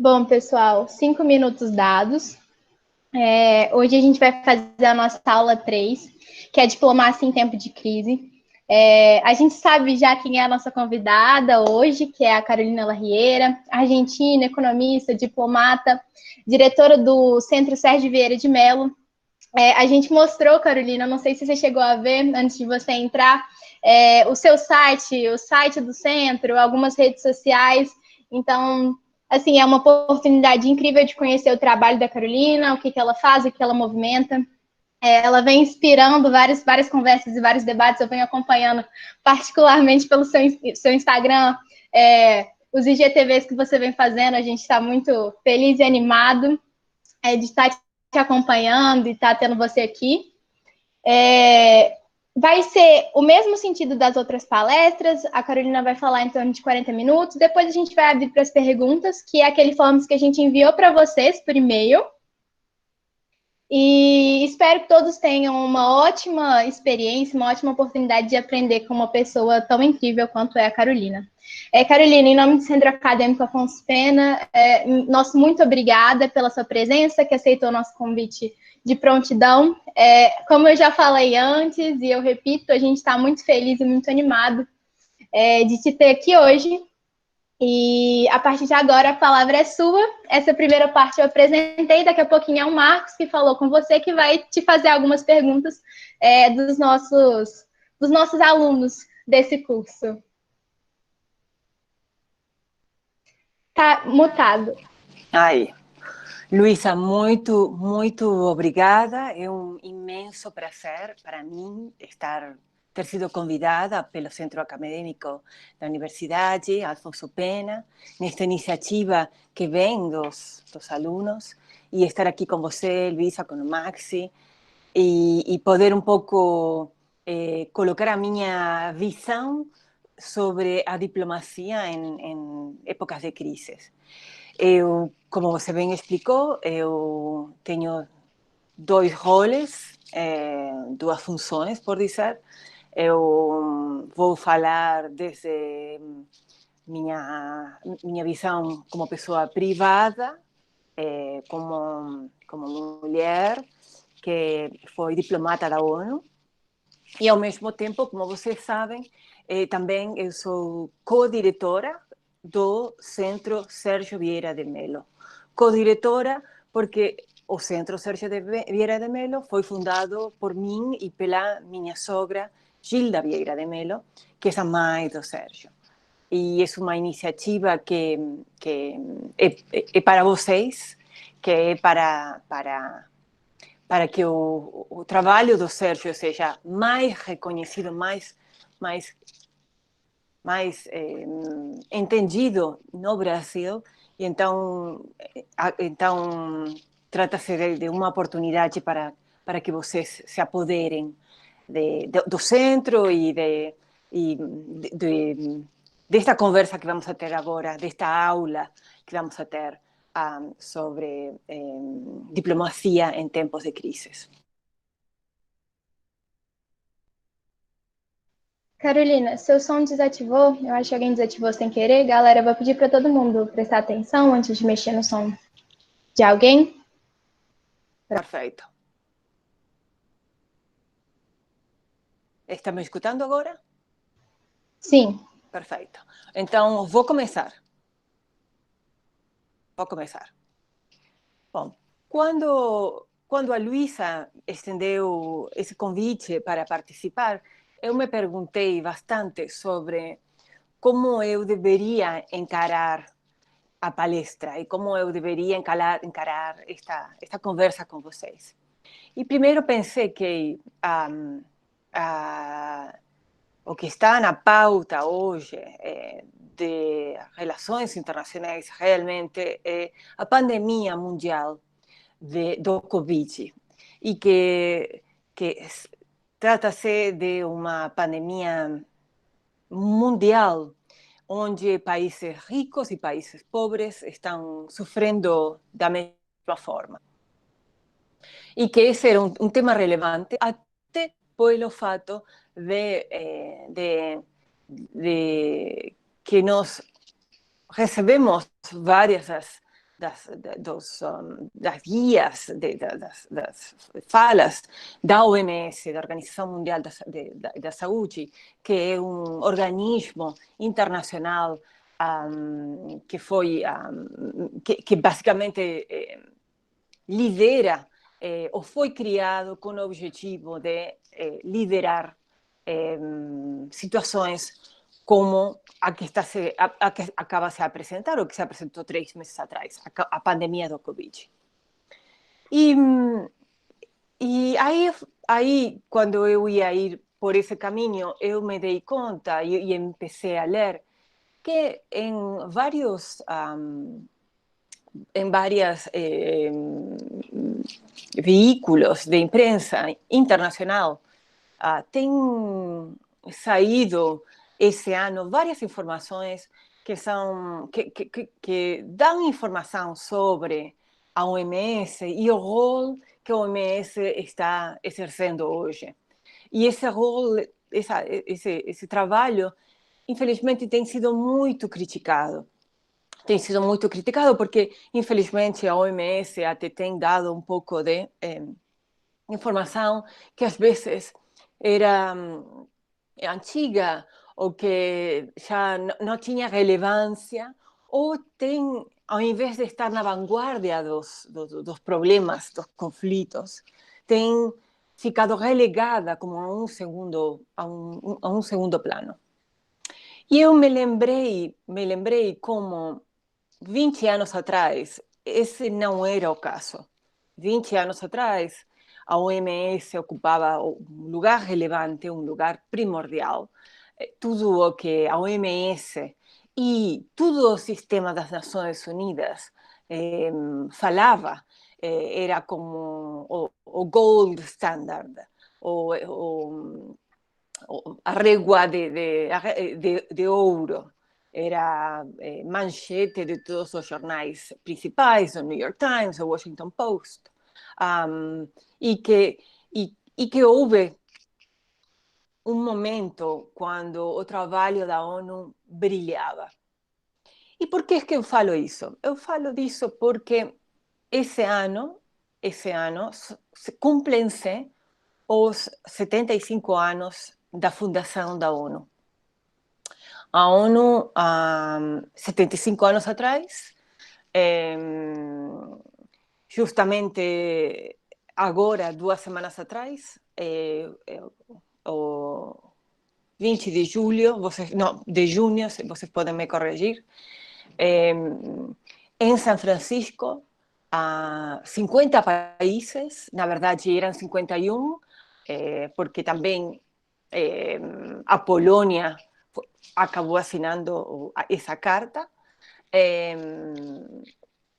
Bom, pessoal, 5 minutos dados. Hoje a gente vai fazer a nossa aula 3, que é diplomacia em tempo de crise. A gente sabe já quem é a nossa convidada hoje, que é a Carolina Larriera, argentina, economista, diplomata, diretora do Centro Sérgio Vieira de Mello. A gente mostrou, Carolina, não sei se você chegou a ver antes de você entrar, o seu site, o site do centro, algumas redes sociais. Então, assim, é uma oportunidade incrível de conhecer o trabalho da Carolina, o que ela faz, o que ela movimenta. Ela vem inspirando várias conversas e vários debates. Eu venho acompanhando, particularmente pelo seu Instagram, os IGTVs que você vem fazendo. A gente está muito feliz e animado de estar te acompanhando e estar tendo você aqui. Vai ser o mesmo sentido das outras palestras. A Carolina vai falar em torno de 40 minutos. Depois a gente vai abrir para as perguntas, que é aquele forms que a gente enviou para vocês por e-mail. E espero que todos tenham uma ótima experiência, uma ótima oportunidade de aprender com uma pessoa tão incrível quanto é a Carolina. Carolina, em nome do Centro Acadêmico Afonso Pena, nosso muito obrigada pela sua presença, que aceitou o nosso convite de prontidão. Como eu já falei antes, e eu repito, a gente está muito feliz e muito animado de te ter aqui hoje. E a partir de agora a palavra é sua. Essa primeira parte eu apresentei, daqui a pouquinho é o Marcos que falou com você, que vai te fazer algumas perguntas dos nossos alunos desse curso. Tá mutado. Aí, Luísa, muito obrigada. É um imenso prazer para mim ter sido convidada pelo Centro Acadêmico da Universidade Afonso Pena, nesta iniciativa que vem dos alunos, e estar aqui com você, Luísa, com o Maxi, e poder um pouco colocar a minha visão sobre a diplomacia em épocas de crises. Como você bem explicou, eu tenho dois roles, duas funções, por dizer. Eu vou falar desde minha visão como pessoa privada, como mulher que foi diplomata da ONU, e ao mesmo tempo, como vocês sabem, também eu sou co-diretora do Centro Sérgio Vieira de Mello. Co-diretora porque o Centro Sérgio Vieira de Mello foi fundado por mim e pela minha sogra, Gilda Vieira de Mello, que é a mãe do Sérgio. E é uma iniciativa que é para vocês, que é para que o trabalho do Sérgio seja mais reconhecido, mais entendido no Brasil. E então trata-se de uma oportunidade para que vocês se apoderem do centro e desta conversa que vamos a ter agora, desta aula que vamos a ter sobre diplomacia em tempos de crises. Carolina, seu som desativou. Eu acho que alguém desativou sem querer. Galera, eu vou pedir para todo mundo prestar atenção antes de mexer no som de alguém. Perfeito. Está me escutando agora? Sim. Perfeito. Então, vou começar. Bom, quando a Luísa estendeu esse convite para participar, eu me perguntei bastante sobre como eu deveria encarar a palestra e como eu deveria encarar esta conversa com vocês. E primeiro pensei que o que está na pauta hoje de relações internacionais realmente é a pandemia mundial do Covid, e que trata-se de uma pandemia mundial onde países ricos e países pobres estão sofrendo da mesma forma. E que esse era um tema relevante até pelo fato de que nós recebemos várias das guias, das falas da OMS, da Organização Mundial da Saúde, que é um organismo internacional que basicamente lidera ou foi criado com o objetivo de liderar situações como a que acaba de se apresentar, ou que se apresentou 3 meses atrás, a pandemia do Covid. E aí, quando eu ia ir por esse caminho, eu me dei conta e empecé a ler que em vários veículos de imprensa internacional tem saído esse ano várias informações que dão informação sobre a OMS e o rol que a OMS está exercendo hoje. E esse rol, esse trabalho, infelizmente, tem sido muito criticado. Tem sido muito criticado porque, infelizmente, a OMS até tem dado um pouco de informação que às vezes era antiga ou que já não tinha relevância, ou tem, ao invés de estar na vanguarda dos problemas, dos conflitos, tem ficado relegada como a um segundo plano. E eu me lembrei como 20 anos atrás, esse não era o caso. 20 anos atrás, a OMS ocupava um lugar relevante, um lugar primordial. Tudo o que a OMS e todo o sistema das Nações Unidas falava era como o gold standard, a régua de ouro. Era manchete de todos os jornais principais, o New York Times, o Washington Post, e que houve um momento quando o trabalho da ONU brilhava. E por que é que eu falo isso? Eu falo disso porque esse ano cumprem-se os 75 anos da fundação da ONU. A ONU, 75 anos atrás, justamente agora, 2 semanas atrás, o 20 de julho, de junho, vocês podem me corrigir, em São Francisco, 50 países, na verdade eram 51, porque também a Polônia acabou assinando essa carta,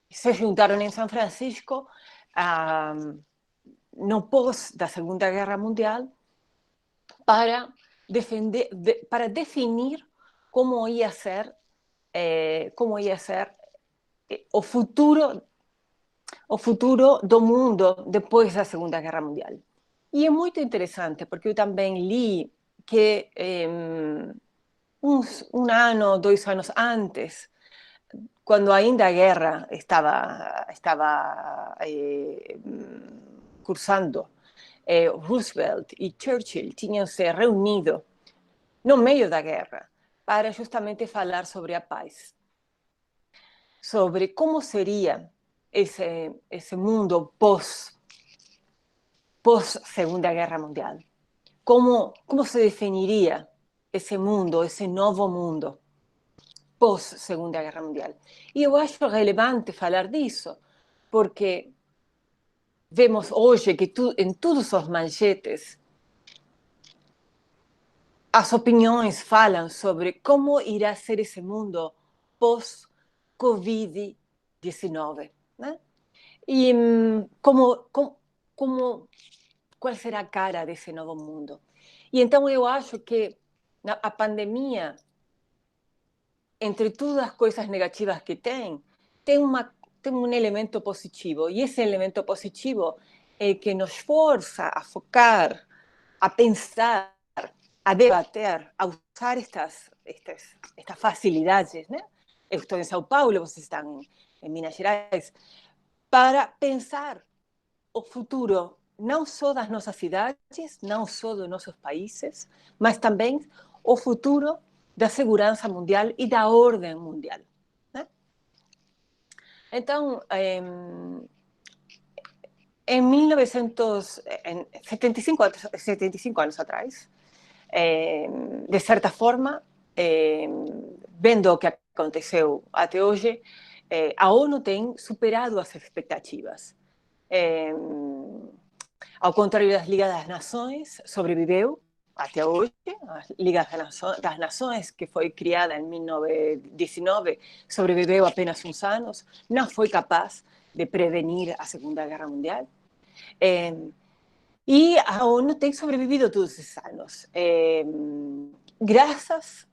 se juntaram em São Francisco no pós da Segunda Guerra Mundial para definir como ia ser o futuro do mundo depois da Segunda Guerra Mundial. E é muito interessante, porque eu também li que um ano, 2 anos antes, quando ainda a guerra estava cursando, Roosevelt e Churchill tinham se reunido no meio da guerra para justamente falar sobre a paz, sobre como seria esse mundo pós Segunda Guerra Mundial. Como se definiria esse mundo, esse novo mundo pós Segunda Guerra Mundial? E eu acho relevante falar disso, porque vemos hoje que em todos os manchetes as opiniões falam sobre como irá ser esse mundo pós-Covid-19, né? E qual será a cara desse novo mundo? E então eu acho que a pandemia, entre todas as coisas negativas que tem um elemento positivo. E esse elemento positivo é que nos força a focar, a pensar, a debater, a usar estas facilidades, né? Eu estou em São Paulo, vocês estão em Minas Gerais, para pensar o futuro não só das nossas cidades, não só dos nossos países, mas também o futuro da segurança mundial e da ordem mundial, né? Então, em 1975 anos atrás, de certa forma, vendo o que aconteceu até hoje, a ONU tem superado as expectativas. Ao contrário das Ligas das Nações, sobreviveu até hoje. A Liga das Nações, que foi criada em 1919, sobreviveu apenas uns anos, não foi capaz de prevenir a Segunda Guerra Mundial. E a ONU tem sobrevivido todos esses anos, graças,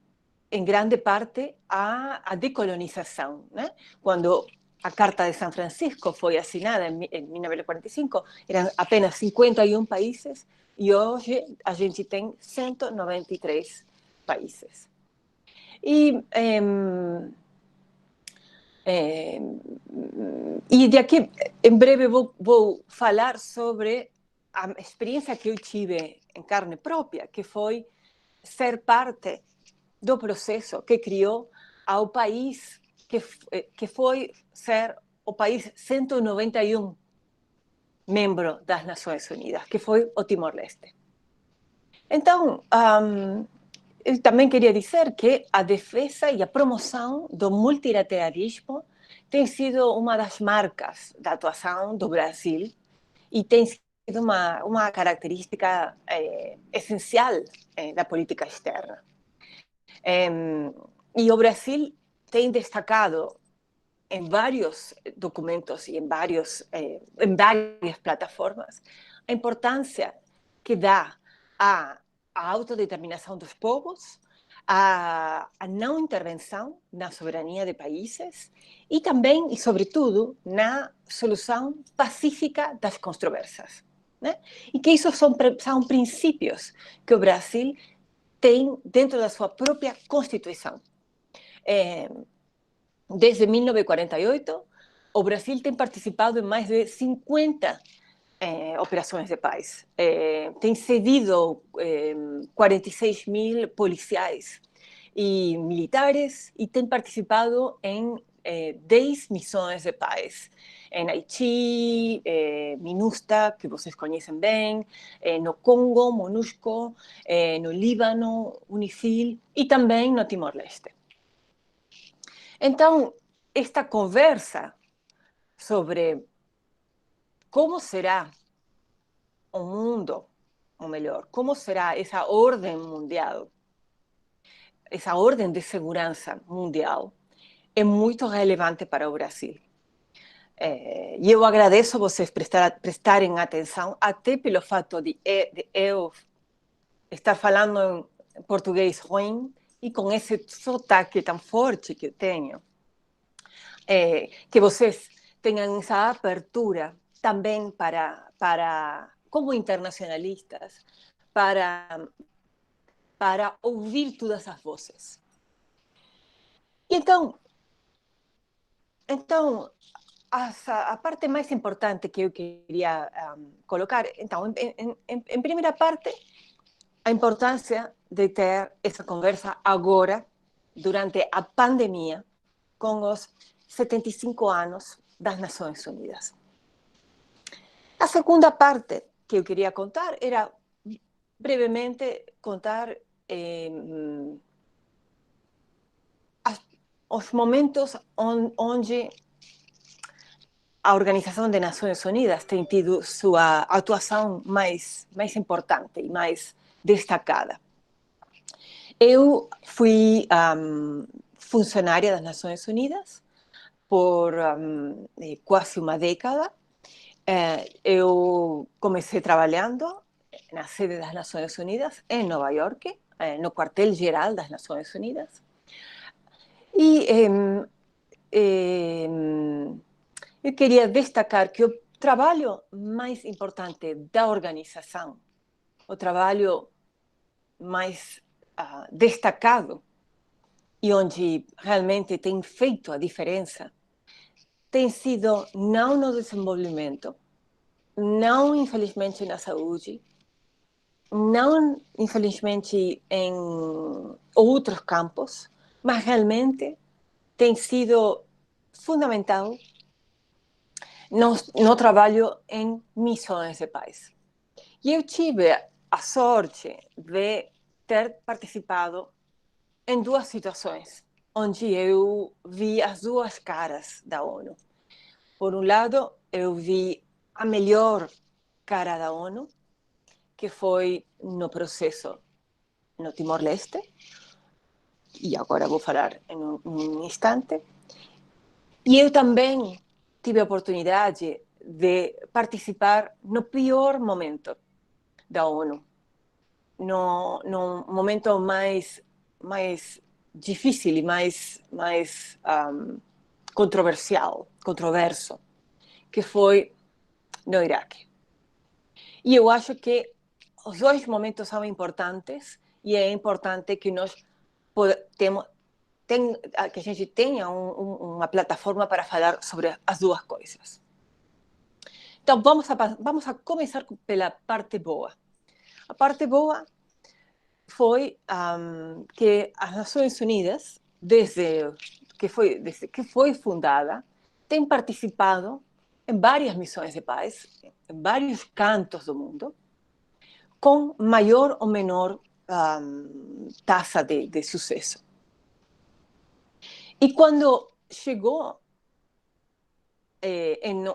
em grande parte, à decolonização, né? Quando a Carta de São Francisco foi assinada em 1945, eram apenas 51 países, e hoje a gente tem 193 países. E daqui, em breve, vou falar sobre a experiência que eu tive em carne própria, que foi ser parte do processo que criou ao país que foi ser o país 191 membro das Nações Unidas, que foi o Timor-Leste. Então, eu também queria dizer que a defesa e a promoção do multilateralismo tem sido uma das marcas da atuação do Brasil e tem sido uma característica essencial da política externa. E o Brasil tem destacado em vários documentos e em várias plataformas a importância que dá à autodeterminação dos povos, à não intervenção na soberania de países e também, e sobretudo, na solução pacífica das controvérsias, né? E que isso são princípios que o Brasil tem dentro da sua própria Constituição. Desde 1948, o Brasil tem participado em mais de 50 operações de paz. Tem cedido 46 mil policiais e militares e tem participado em 10 missões de paz. Em Haiti, MINUSTAH, que vocês conhecem bem, no Congo, MONUSCO, no Líbano, UNIFIL e também no Timor-Leste. Então, esta conversa sobre como será o mundo, ou melhor, como será essa ordem mundial, essa ordem de segurança mundial, é muito relevante para o Brasil. E eu agradeço a vocês prestarem atenção, até pelo fato de eu estar falando em português ruim e com esse sotaque tão forte que eu tenho, que vocês tenham essa abertura também como internacionalistas, para ouvir todas as vozes. Então a parte mais importante que eu queria colocar, então, em primeira parte, a importância de ter essa conversa agora, durante a pandemia, com os 75 anos das Nações Unidas. A segunda parte que eu queria contar era, brevemente, contar os momentos onde a Organização das Nações Unidas tem tido sua atuação mais importante e mais destacada. Eu fui funcionária das Nações Unidas por quase uma década. Eu comecei trabalhando na sede das Nações Unidas, em Nova York, no quartel-geral das Nações Unidas. E eu queria destacar que o trabalho mais importante da organização, o trabalho mais destacado e onde realmente tem feito a diferença, tem sido não no desenvolvimento, não infelizmente na saúde, não infelizmente em outros campos, mas realmente tem sido fundamental no trabalho em missões de paz. E eu tive a sorte de ter participado em duas situações, onde eu vi as duas caras da ONU. Por um lado, eu vi a melhor cara da ONU, que foi no processo no Timor-Leste, e agora vou falar em um instante. E eu também tive a oportunidade de participar no pior momento da ONU, no momento mais difícil e mais controverso, que foi no Iraque. E eu acho que os dois momentos são importantes e é importante que nós que a gente tenha uma plataforma para falar sobre as duas coisas. Então, vamos a começar pela parte boa. A parte boa foi que as Nações Unidas, desde que foi fundada, tem participado em várias missões de paz, em vários cantos do mundo, com maior ou menor taxa de sucesso. E quando chegou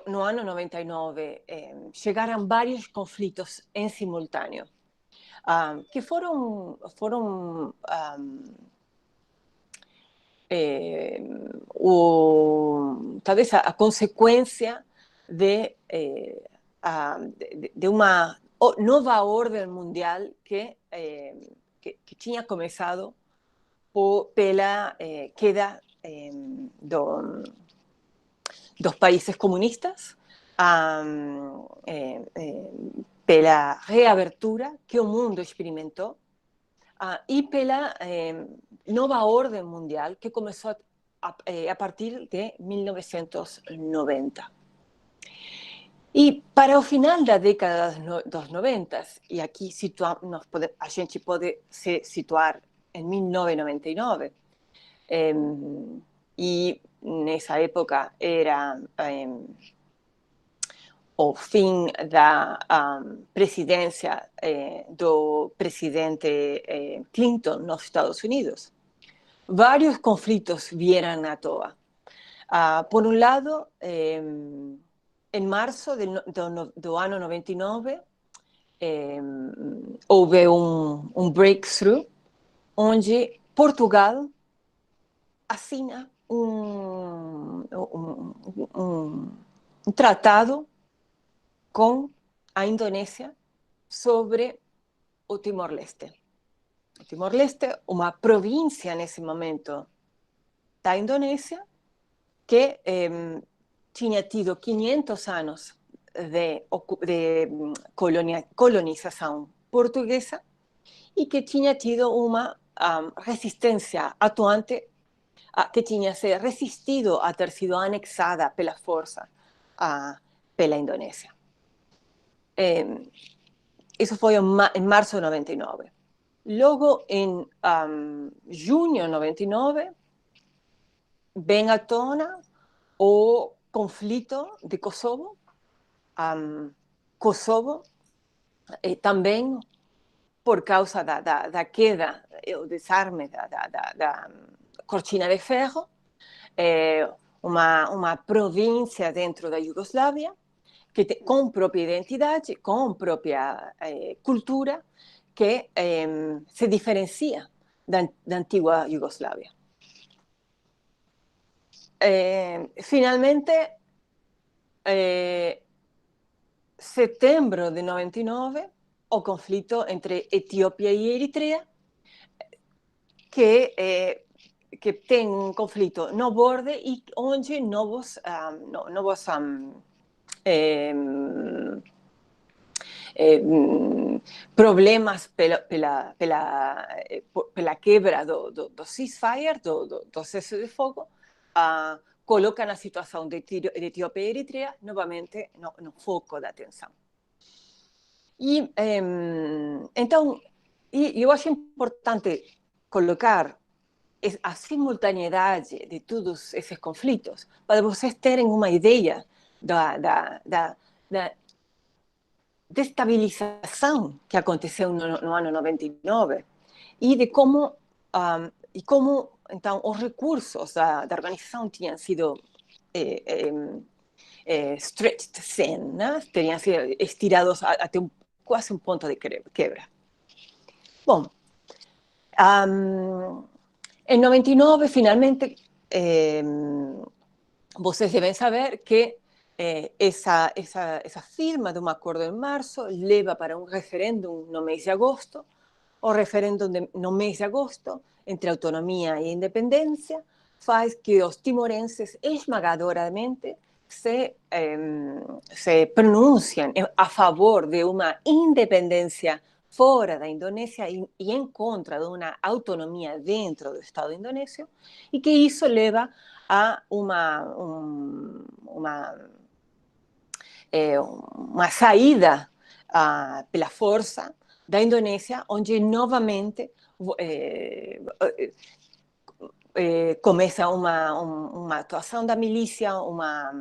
no ano 99, chegaram vários conflitos em simultâneo, que foram talvez a consequência de uma nova ordem mundial que tinha começado pela queda dos países comunistas, pela reabertura que o mundo experimentou e pela nova ordem mundial que começou a partir de 1990. E para o final da década dos 90, e aqui a gente pode se situar em 1999, e nessa época era o fim da presidência do presidente Clinton nos Estados Unidos. Vários conflitos vieram à toa. Por um lado, em março do ano 99, houve um breakthrough onde Portugal assina um tratado com a Indonésia sobre o Timor-Leste. O Timor-Leste, uma província nesse momento da Indonésia, que tinha tido 500 anos de colonização portuguesa e que tinha tido uma resistência atuante, que tinha se resistido a ter sido anexada pela força pela Indonésia. Isso foi em março de 99. Logo, em junho de 99, vem à tona o conflito de Kosovo. Kosovo, também por causa da queda, o desarme da cortina de ferro, uma província dentro da Iugoslávia, com própria identidade, com própria cultura, que se diferencia da antiga Iugoslávia. Finalmente, setembro de 99, o conflito entre Etiópia e Eritreia, que tem um conflito no borde e onde novos problemas pela quebra do ceasefire, do cessar de fogo, colocam a situação de Etiópia e Eritreia novamente no foco da atenção. E, então, eu acho importante colocar a simultaneidade de todos esses conflitos, para vocês terem uma ideia da destabilização que aconteceu no ano 99 e de como, então, os recursos da organização tinham sido stretched thin, né? Teriam sido estirados até quase um ponto de quebra. Bom, em 99, finalmente, vocês devem saber que essa firma de um acordo em março leva para um referêndum no mês de agosto. O referéndum no mês de agosto, entre autonomia e independência, faz que os timorenses esmagadoramente se pronunciem a favor de uma independência fora da Indonésia e em contra de uma autonomia dentro do Estado indonésio, e que isso leva a uma saída pela força da Indonésia, onde novamente começa uma atuação da milícia, um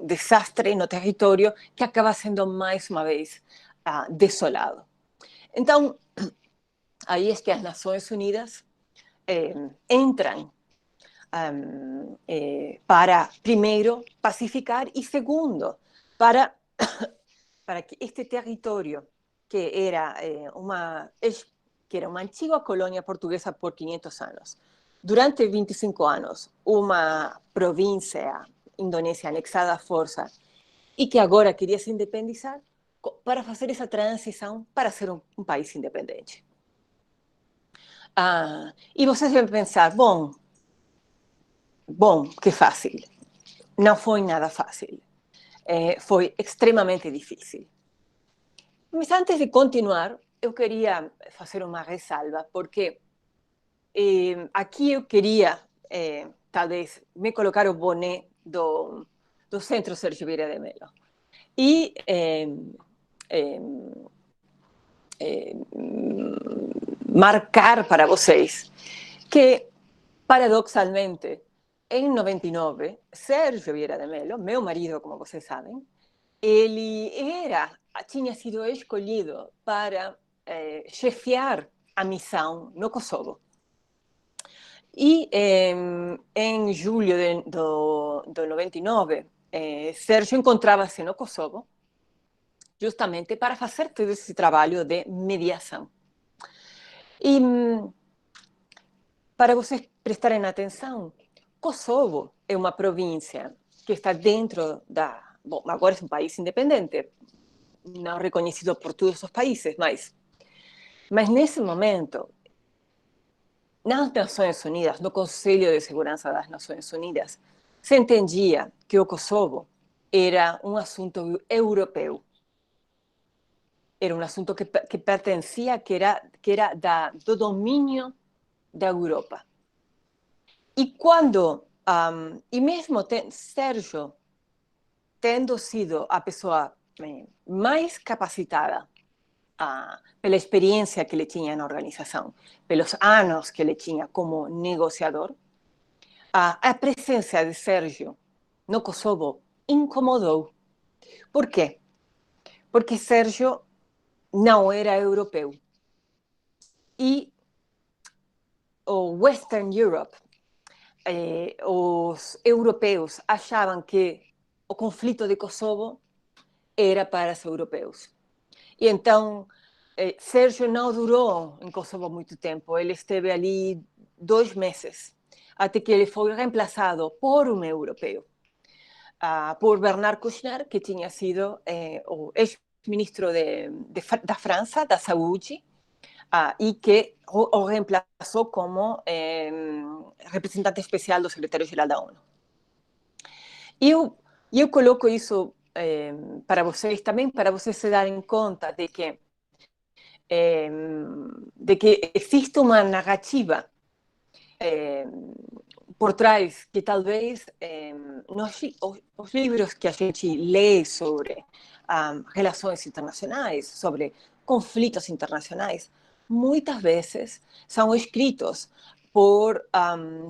desastre no território que acaba sendo mais uma vez desolado. Então, aí é que as Nações Unidas entram para, primeiro, pacificar e, segundo, para que este território, que era uma antiga colônia portuguesa por 500 anos, durante 25 anos, uma província indonésia anexada à força e que agora queria se independizar, para fazer essa transição para ser um país independente. E vocês devem pensar, bom, que fácil. Não foi nada fácil. Foi extremamente difícil. Mas antes de continuar, eu queria fazer uma ressalva, porque aqui eu queria, talvez, me colocar o boné do Centro Sérgio Vieira de Mello. E marcar para vocês que, paradoxalmente, em 99, Sérgio Vieira de Mello, meu marido, como vocês sabem, ele tinha sido escolhido para chefiar a missão no Kosovo. E em julho de 99, Sérgio encontrava-se no Kosovo justamente para fazer todo esse trabalho de mediação. E para vocês prestarem atenção, Kosovo é uma província que está dentro da... Bom, agora é um país independente, não reconhecido por todos os países, mas nesse momento, nas Nações Unidas, no Conselho de Segurança das Nações Unidas, se entendia que o Kosovo era um assunto europeu. Era um assunto que pertencia, que era do domínio da Europa. E quando, e mesmo Sérgio, tendo sido a pessoa mais capacitada pela experiência que ele tinha na organização, pelos anos que ele tinha como negociador, a presença de Sérgio no Kosovo incomodou. Por quê? Porque Sérgio não era europeu. E o Western Europe, os europeus achavam que o conflito de Kosovo era para os europeus. E então, Sérgio não durou em Kosovo muito tempo. Ele esteve ali 2 meses, até que ele foi reemplazado por um europeu, por Bernard Kouchner, que tinha sido o ex-ministro da França, da Saúde, e que o reemplazou como representante especial do secretário-geral da ONU. E eu coloco isso para vocês também, para vocês se darem conta de que existe uma narrativa por trás que talvez os livros que a gente lê sobre relações internacionais, sobre conflitos internacionais, muitas vezes são escritos por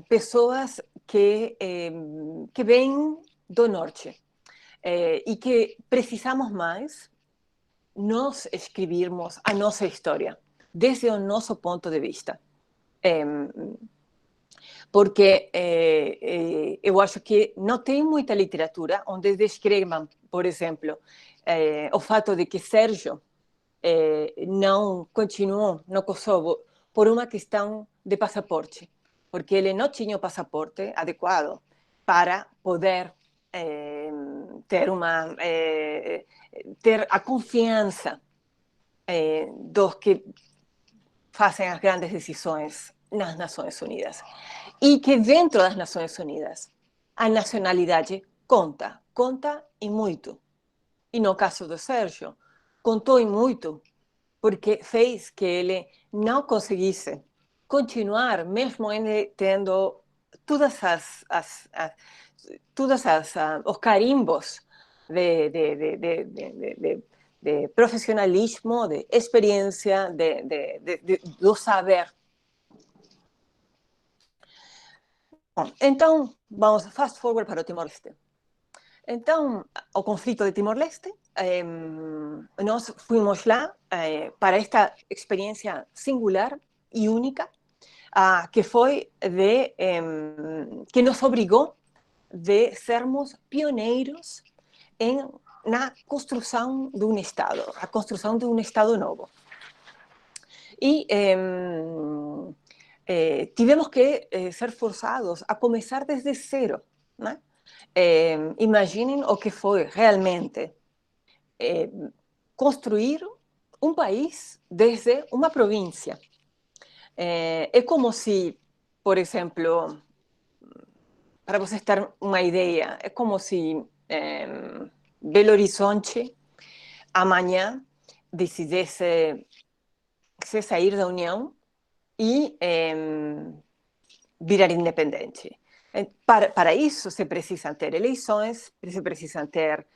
pessoas que vêm do norte e que precisamos mais nós escrevermos a nossa história desde o nosso ponto de vista. Porque eu acho que não tem muita literatura onde descrevam, por exemplo, o fato de que Sérgio não continuou no Kosovo por uma questão de passaporte, porque ele não tinha o passaporte adequado para poder ter a confiança dos que fazem as grandes decisões nas Nações Unidas. E que dentro das Nações Unidas a nacionalidade conta e muito. E no caso do Sérgio, contou e muito, porque fez que ele não conseguisse continuar, mesmo ele tendo os carimbos de profissionalismo, de experiência, do saber. Bom, então, vamos fast forward para o Timor-Leste. Então, o conflito de Timor-Leste, nós fomos lá para esta experiência singular e única, que foi que nos obrigou de sermos pioneiros na construção de um Estado, a construção de um Estado novo. E tivemos que ser forçados a começar desde zero, né? Imaginem o que foi realmente construir um país desde uma província. É como se, por exemplo, para vocês terem uma ideia, é como se Belo Horizonte amanhã decidisse sair da União e virar independente. Para isso, se precisam ter eleições, se precisam ter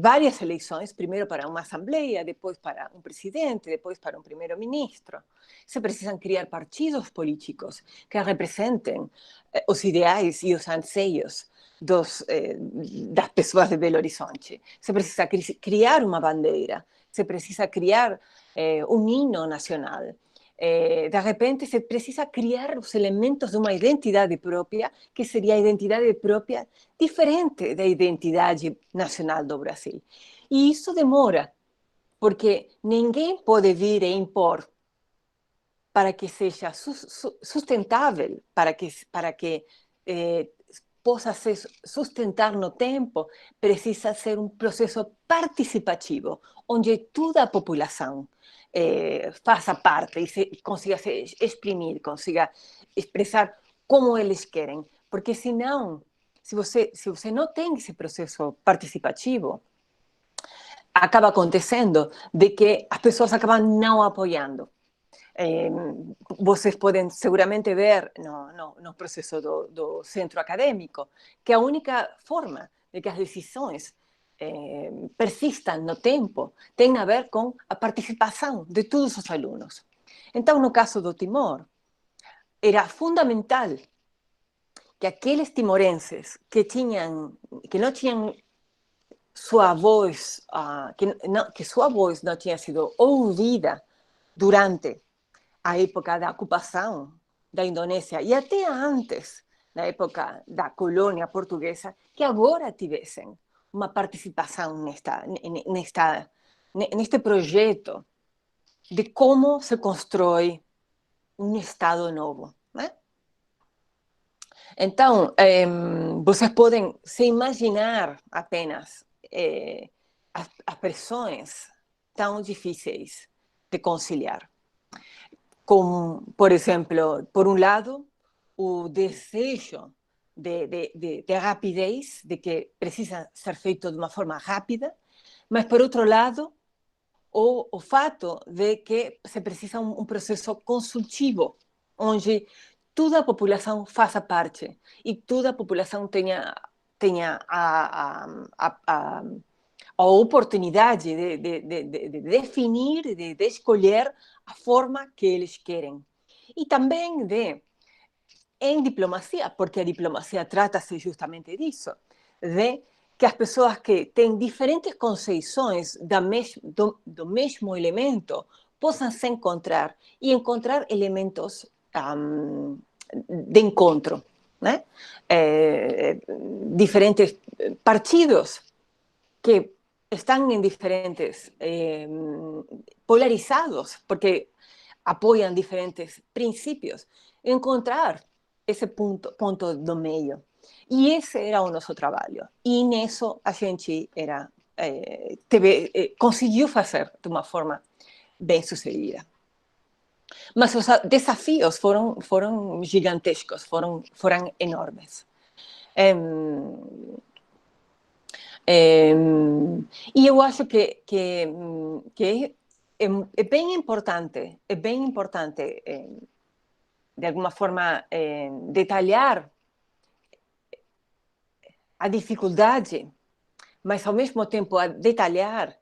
várias eleições, primeiro para uma assembleia, depois para um presidente, depois para um primeiro-ministro. Se precisam criar partidos políticos que representem os ideais e os anseios das pessoas de Belo Horizonte. Se precisa criar uma bandeira, se precisa criar um hino nacional. De repente se precisa criar os elementos de uma identidade própria, que seria a identidade própria diferente da identidade nacional do Brasil. E isso demora, porque ninguém pode vir e impor para que seja sustentável, para que possa se sustentar no tempo, precisa ser um processo participativo, onde toda a população faça parte e consiga se exprimir, consiga expressar como eles querem. Porque senão, se você não tem esse processo participativo, acaba acontecendo de que as pessoas acabam não apoiando. Vocês podem seguramente ver no processo do centro acadêmico que a única forma de que as decisões persistam no tempo tem a ver com a participação de todos os alunos. Então, no caso do Timor, era fundamental que aqueles timorenses que não tinham sua voz, que sua voz não tinha sido ouvida durante a época da ocupação da Indonésia e até antes, na época da colônia portuguesa, que agora tivessem uma participação neste projeto de como se constrói um Estado novo, né? Então, vocês podem se imaginar apenas as pressões tão difíceis de conciliar. Como, por exemplo, por um lado, o desejo de rapidez, de que precisa ser feito de uma forma rápida, mas, por outro lado, o fato de que se precisa um processo consultivo, onde toda a população faça parte e toda a população tenha a oportunidade de definir, de escolher a forma que eles querem. E também em diplomacia, porque a diplomacia trata-se justamente disso, de que as pessoas que têm diferentes conceições do mesmo elemento possam se encontrar e encontrar elementos de encontro, né? Diferentes partidos que están en diferentes, polarizados, porque apoyan diferentes principios, encontrar esse ponto do meio. E esse era o nosso trabalho. E nisso a gente conseguiu fazer de uma forma bem sucedida. Mas os desafios foram gigantescos, foram enormes. E eu acho que é bem importante, de alguma forma, detalhar a dificuldade, mas ao mesmo tempo a detalhar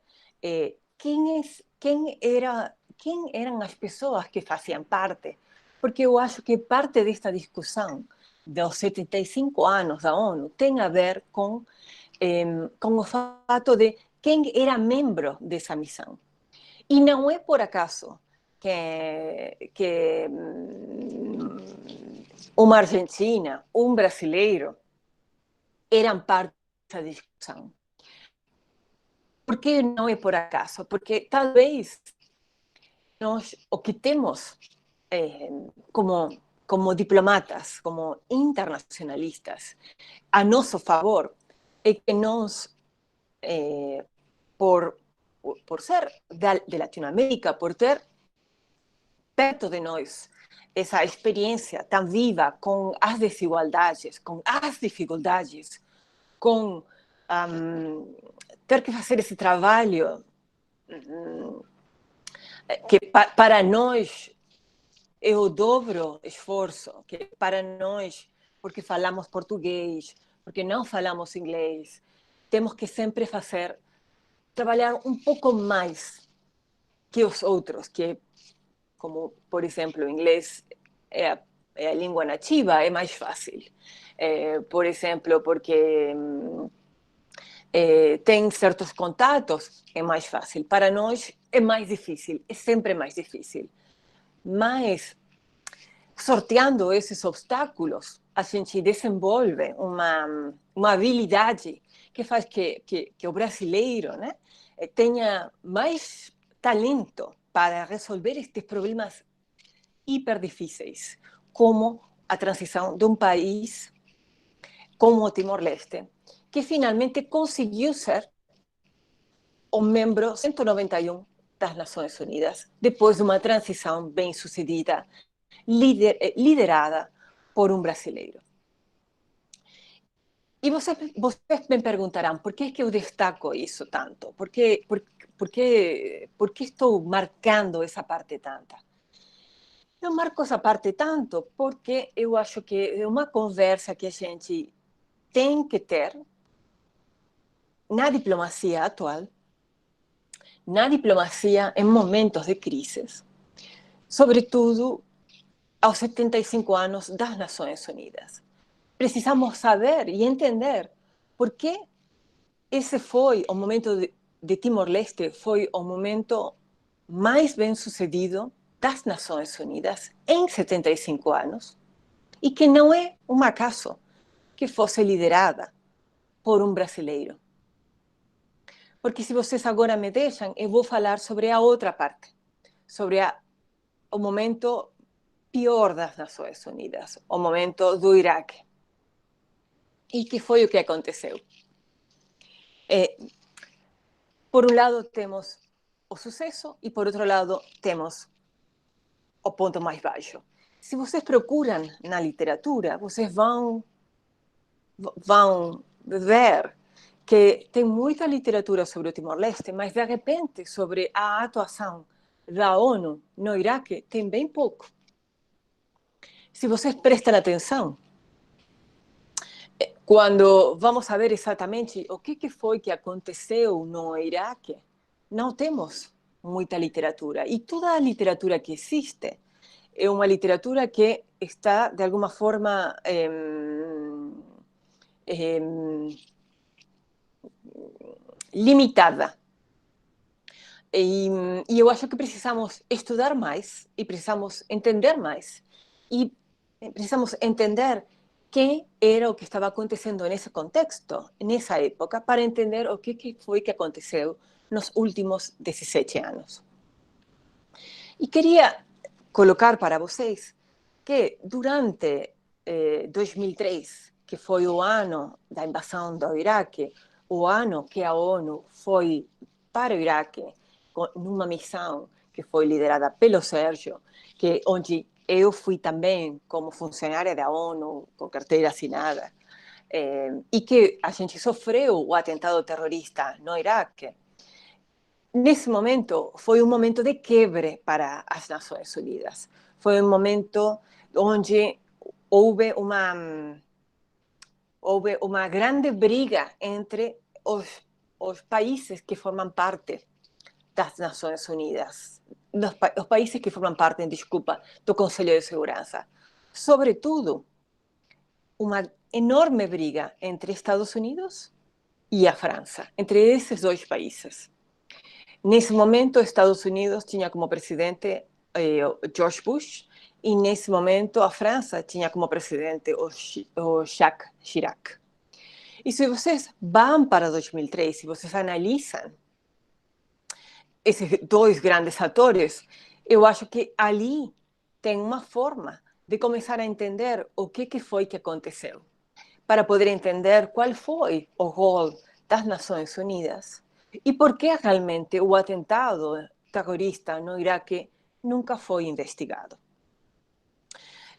quem eram as pessoas que faziam parte, porque eu acho que parte desta discussão dos 75 anos da ONU tem a ver com o fato de quem era membro dessa missão. E não é por acaso que uma argentina, um brasileiro eram parte dessa discussão. Por que não é por acaso? Porque talvez nós, o que temos como diplomatas, como internacionalistas, a nosso favor, é que nós, por ser de Latinoamérica, por ter perto de nós essa experiência tão viva com as desigualdades, com as dificuldades, com ter que fazer esse trabalho que para nós é o dobro esforço, que para nós, porque falamos português, porque não falamos inglês, temos que sempre trabalhar um pouco mais que os outros, que, como, por exemplo, o inglês é a língua nativa, é mais fácil. Por exemplo, porque tem certos contatos, é mais fácil. Para nós é mais difícil, é sempre mais difícil. Mas, sorteando esses obstáculos, a gente desenvolve uma habilidade que faz que o brasileiro, né, tenha mais talento para resolver estes problemas hiper difíceis, como a transição de um país como o Timor-Leste, que finalmente conseguiu ser o membro 191 das Nações Unidas, depois de uma transição bem sucedida, liderada por um brasileiro. E vocês me perguntarão, por que é que eu destaco isso tanto? Por que estou marcando essa parte tanto? Eu marco essa parte tanto porque eu acho que é uma conversa que a gente tem que ter na diplomacia atual, na diplomacia em momentos de crises, sobretudo aos 75 anos das Nações Unidas. Precisamos saber e entender por que esse foi o momento de Timor-Leste, foi o momento mais bem sucedido das Nações Unidas em 75 anos, e que não é um acaso que fosse liderada por um brasileiro. Porque se vocês agora me deixam, eu vou falar sobre a outra parte, sobre o momento pior das Nações Unidas, o momento do Iraque. E que foi o que aconteceu? Por um lado temos o sucesso e por outro lado temos o ponto mais baixo. Se vocês procuram na literatura, vocês vão ver que tem muita literatura sobre o Timor-Leste, mas de repente sobre a atuação da ONU no Iraque tem bem pouco. se vocês prestam atenção, quando vamos a ver exatamente o que foi que aconteceu no Iraque, não temos muita literatura. E toda a literatura que existe é uma literatura que está, de alguma forma, limitada. E eu acho que precisamos estudar mais e precisamos entender mais. E precisamos entender qué era o que estaba acontecendo nesse contexto, nessa época, para entender o que foi que aconteceu nos últimos 17 anos. E queria colocar para vocês que durante 2003, que foi o ano da invasão do Iraque, o ano que a ONU foi para o Iraque, numa missão que foi liderada pelo Sérgio, onde eu fui também como funcionária da ONU, com carteira assinada, e que a gente sofreu o atentado terrorista no Iraque. Nesse momento, foi um momento de quebre para as Nações Unidas. Foi um momento onde houve uma grande briga entre os países que formam parte das Nações Unidas, os países que formam parte, desculpa, do Conselho de Segurança. Sobretudo, uma enorme briga entre Estados Unidos e a França, entre esses dois países. Nesse momento, Estados Unidos tinha como presidente George Bush, e nesse momento a França tinha como presidente o Jacques Chirac. E se vocês vão para 2003, se vocês analisam esses dois grandes atores, eu acho que ali tem uma forma de começar a entender o que foi que aconteceu, para poder entender qual foi o rol das Nações Unidas e por que realmente o atentado terrorista no Iraque nunca foi investigado.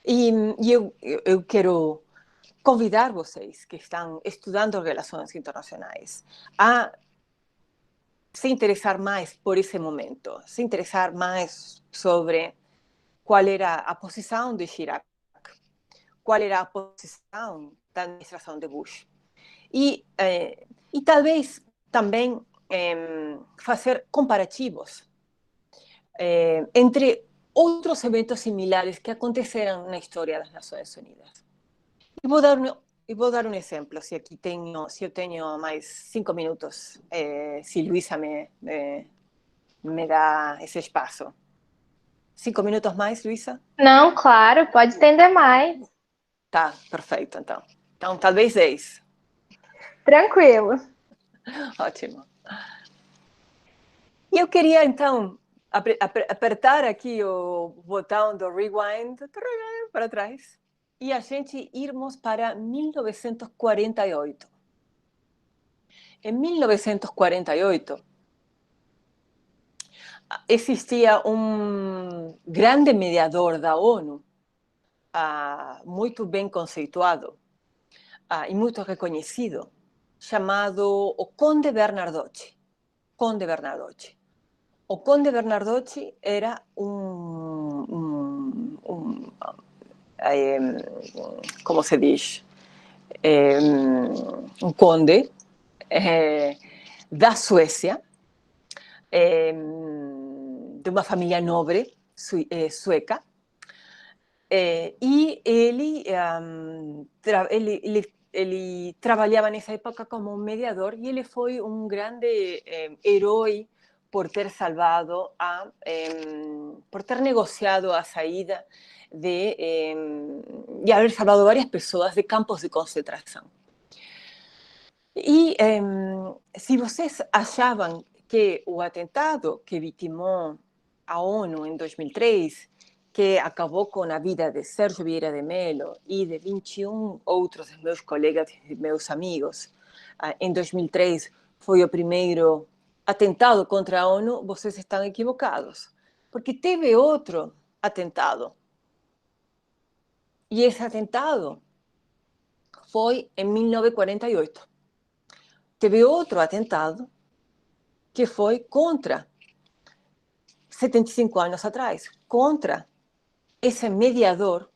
E eu quero convidar vocês que estão estudando relações internacionais a se interessar mais por esse momento, se interessar mais sobre qual era a posição de Chirac, qual era a posição da administração de Bush. E talvez também fazer comparativos entre outros eventos similares que aconteceram na história das Nações Unidas. E vou dar um exemplo, se eu tenho mais 5 minutos, se Luísa me dá esse espaço. 5 minutos mais, Luísa? Não, claro, pode estender mais. Tá, perfeito, então. Então, talvez 10. Tranquilo. Ótimo. E eu queria, então, apertar aqui o botão do rewind para trás e a gente irmos para 1948. Em 1948, existia um grande mediador da ONU, muito bem conceituado e muito reconhecido, chamado o Conde Bernardotti. Conde Bernardotti. O Conde Bernardotti era como se diz, um conde da Suécia, de uma família nobre sueca, e ele trabalhava nessa época como mediador e ele foi um grande herói por ter salvado, por ter negociado a saída e haber salvado várias pessoas de campos de concentração. E se vocês achavam que o atentado que vitimou a ONU em 2003, que acabou com a vida de Sérgio Vieira de Mello e de 21 outros meus colegas e meus amigos, em 2003 foi o primeiro atentado contra a ONU, vocês estão equivocados, porque teve outro atentado. E esse atentado foi em 1948. Teve outro atentado que foi contra, 75 anos atrás, contra esse mediador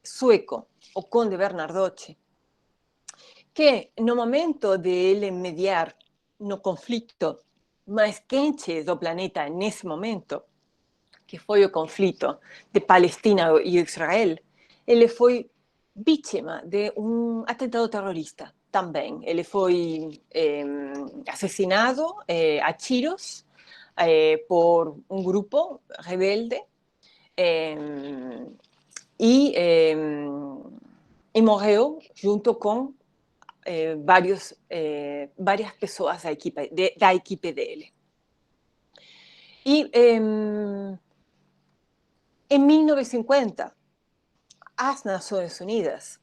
sueco, o Conde Bernardocci, que no momento de ele mediar no conflito mais quente do planeta nesse momento, que foi o conflito de Palestina e Israel, ele foi vítima de um atentado terrorista também. Ele foi assassinado a tiros por um grupo rebelde e morreu junto com várias pessoas da equipe dele. E em 1950, as Nações Unidas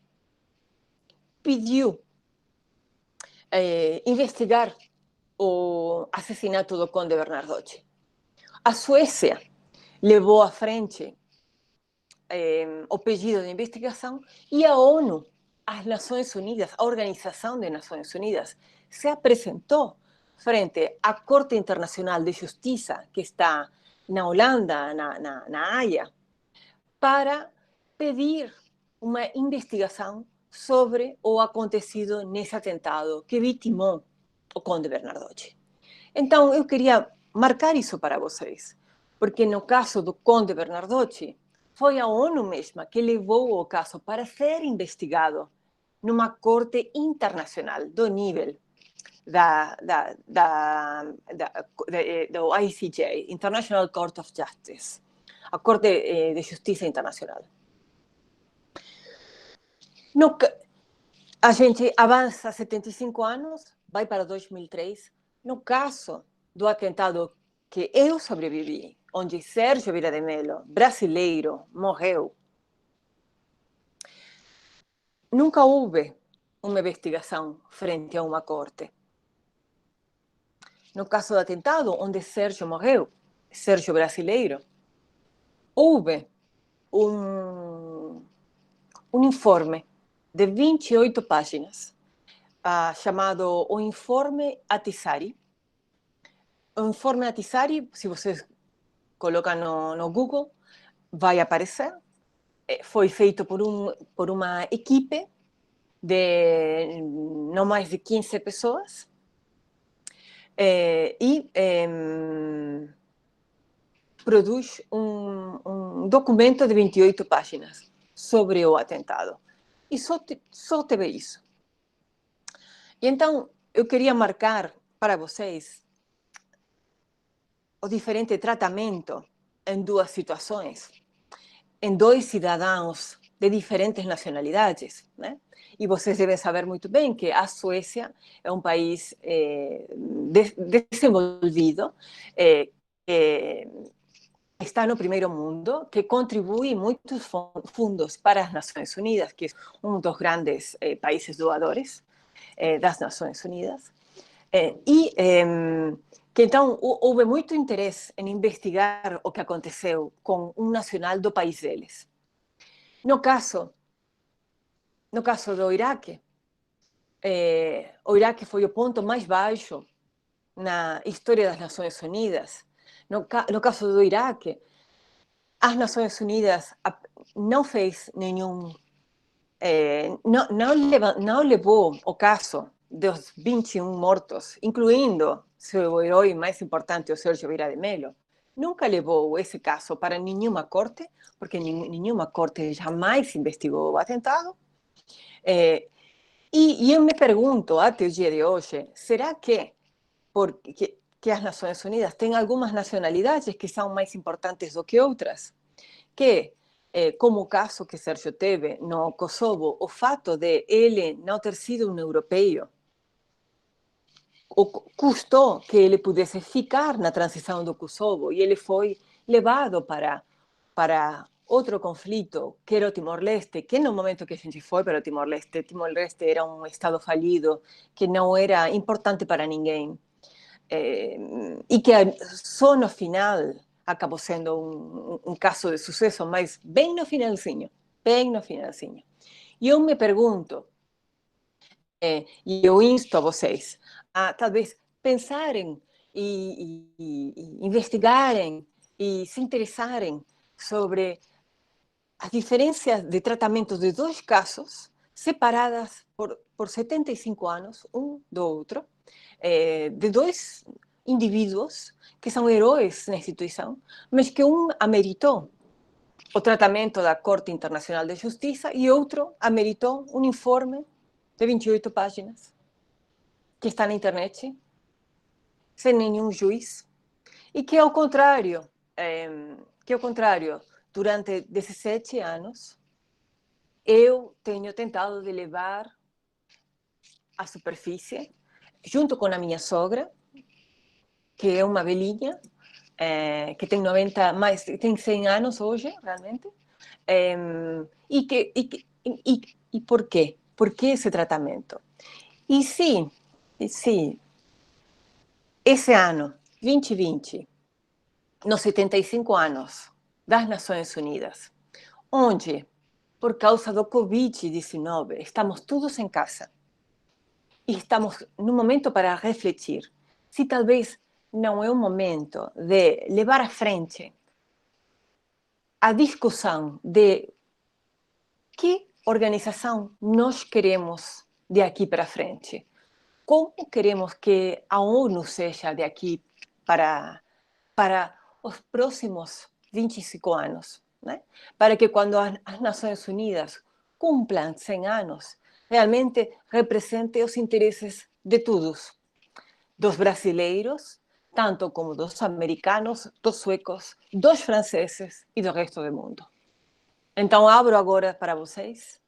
pediu investigar o assassinato do Conde Bernardocci. A Suécia levou à frente o pedido de investigação e a ONU, as Nações Unidas, a Organização das Nações Unidas, se apresentou frente à Corte Internacional de Justiça, que está na Holanda, na Haia, para pedir uma investigação sobre o acontecido nesse atentado que vitimou o Conde Bernardocci. Então, eu queria marcar isso para vocês, porque no caso do Conde Bernardocci, foi a ONU mesma que levou o caso para ser investigado numa corte internacional do nível do ICJ, International Court of Justice, a Corte de Justiça Internacional. A gente avança 75 anos, vai para 2003. No caso do atentado que eu sobrevivi, onde Sérgio Vieira de Mello, brasileiro, morreu, nunca houve uma investigação frente a uma corte. No caso do atentado, onde Sérgio morreu, Sérgio brasileiro, houve um informe de 28 páginas, chamado o Informe Atizari. O Informe Atizari, se vocês colocam no Google, vai aparecer. Foi feito por uma equipe de não mais de 15 pessoas e produz um documento de 28 páginas sobre o atentado. E só teve isso. E então, eu queria marcar para vocês o diferente tratamento em duas situações, em dois cidadãos de diferentes nacionalidades, né? E vocês devem saber muito bem que a Suécia é um país desenvolvido, está no primeiro mundo, que contribui muitos fundos para as Nações Unidas, que é um dos grandes países doadores das Nações Unidas, e que então houve muito interesse em investigar o que aconteceu com um nacional do país deles. No caso do Iraque, o Iraque foi o ponto mais baixo na história das Nações Unidas. No caso do Iraque, as Nações Unidas não fez nenhum... não levou o caso dos 21 mortos, incluindo seu herói mais importante, o Sérgio Vieira de Mello. Nunca levou esse caso para nenhuma corte, porque nenhuma corte jamais investigou o atentado. E eu me pergunto, até o dia de hoje, será que as Nações Unidas têm algumas nacionalidades que são mais importantes do que outras? Que, como o caso que Sérgio teve no Kosovo, o fato de ele não ter sido um europeu custou que ele pudesse ficar na transição do Kosovo, e ele foi levado para outro conflito, que era o Timor-Leste, que no momento que a gente foi para o Timor-Leste era um estado falido, que não era importante para ninguém, e que só no final acabou sendo um caso de sucesso, mas bem no finalzinho. E eu me pergunto, e eu insto a vocês a talvez pensarem e investigarem e se interessarem sobre as diferenças de tratamento de dois casos separadas por 75 anos, um do outro, de dois indivíduos que são heróis na instituição, mas que um ameritou o tratamento da Corte Internacional de Justiça e outro ameritou um informe de 28 páginas que está na internet, sem nenhum juiz, e que, ao contrário, durante 17 anos, eu tenho tentado de levar à superfície, junto com a minha sogra, que é uma velhinha, que tem 90, mais, tem 100 anos hoje, realmente. E por quê? Por que esse tratamento? E sim, esse ano, 2020, nos 75 anos das Nações Unidas, onde, por causa do Covid-19, estamos todos em casa e estamos num momento para refletir se talvez não é o momento de levar à frente a discussão de que organização nós queremos de aqui para frente. Como queremos que a ONU seja de aqui para os próximos 25 anos, né? Para que quando as Nações Unidas cumplam 100 anos, realmente represente os interesses de todos, dos brasileiros, tanto como dos americanos, dos suecos, dos franceses e do resto do mundo. Então, abro agora para vocês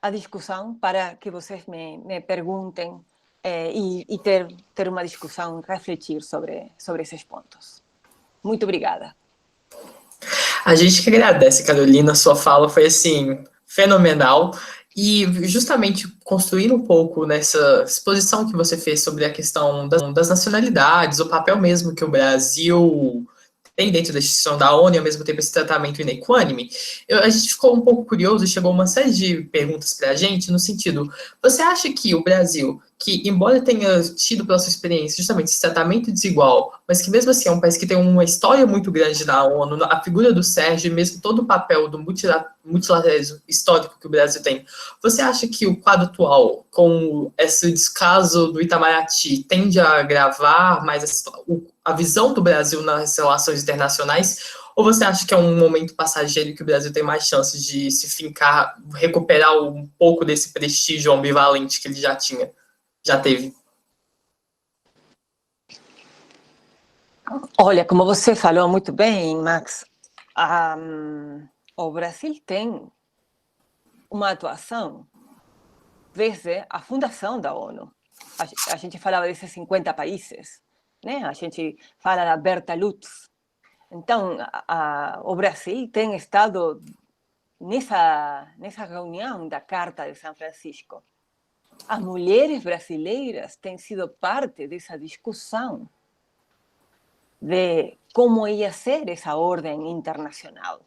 a discussão para que vocês me perguntem e ter uma discussão, refletir sobre esses pontos. Muito obrigada. A gente que agradece, Carolina, sua fala foi, assim, fenomenal. E justamente construindo um pouco nessa exposição que você fez sobre a questão das nacionalidades, o papel mesmo que o Brasil tem dentro da instituição da ONU e, ao mesmo tempo, esse tratamento inequânime, a gente ficou um pouco curioso e chegou uma série de perguntas para a gente, no sentido, você acha que o Brasil, que, embora tenha tido pela sua experiência justamente esse tratamento desigual, mas que mesmo assim é um país que tem uma história muito grande na ONU, a figura do Sérgio e mesmo todo o papel do multilateralismo histórico que o Brasil tem, você acha que o quadro atual, com esse descaso do Itamaraty, tende a agravar mais a visão do Brasil nas relações internacionais, ou você acha que é um momento passageiro que o Brasil tem mais chances de se fincar, recuperar um pouco desse prestígio ambivalente que ele já teve? Olha, como você falou muito bem, Max, o Brasil tem uma atuação desde a fundação da ONU. A gente falava desses 50 países, né? A gente fala da Berta Lutz. Então, o Brasil tem estado nessa reunião da Carta de São Francisco. As mulheres brasileiras têm sido parte dessa discussão de como ia ser essa ordem internacional,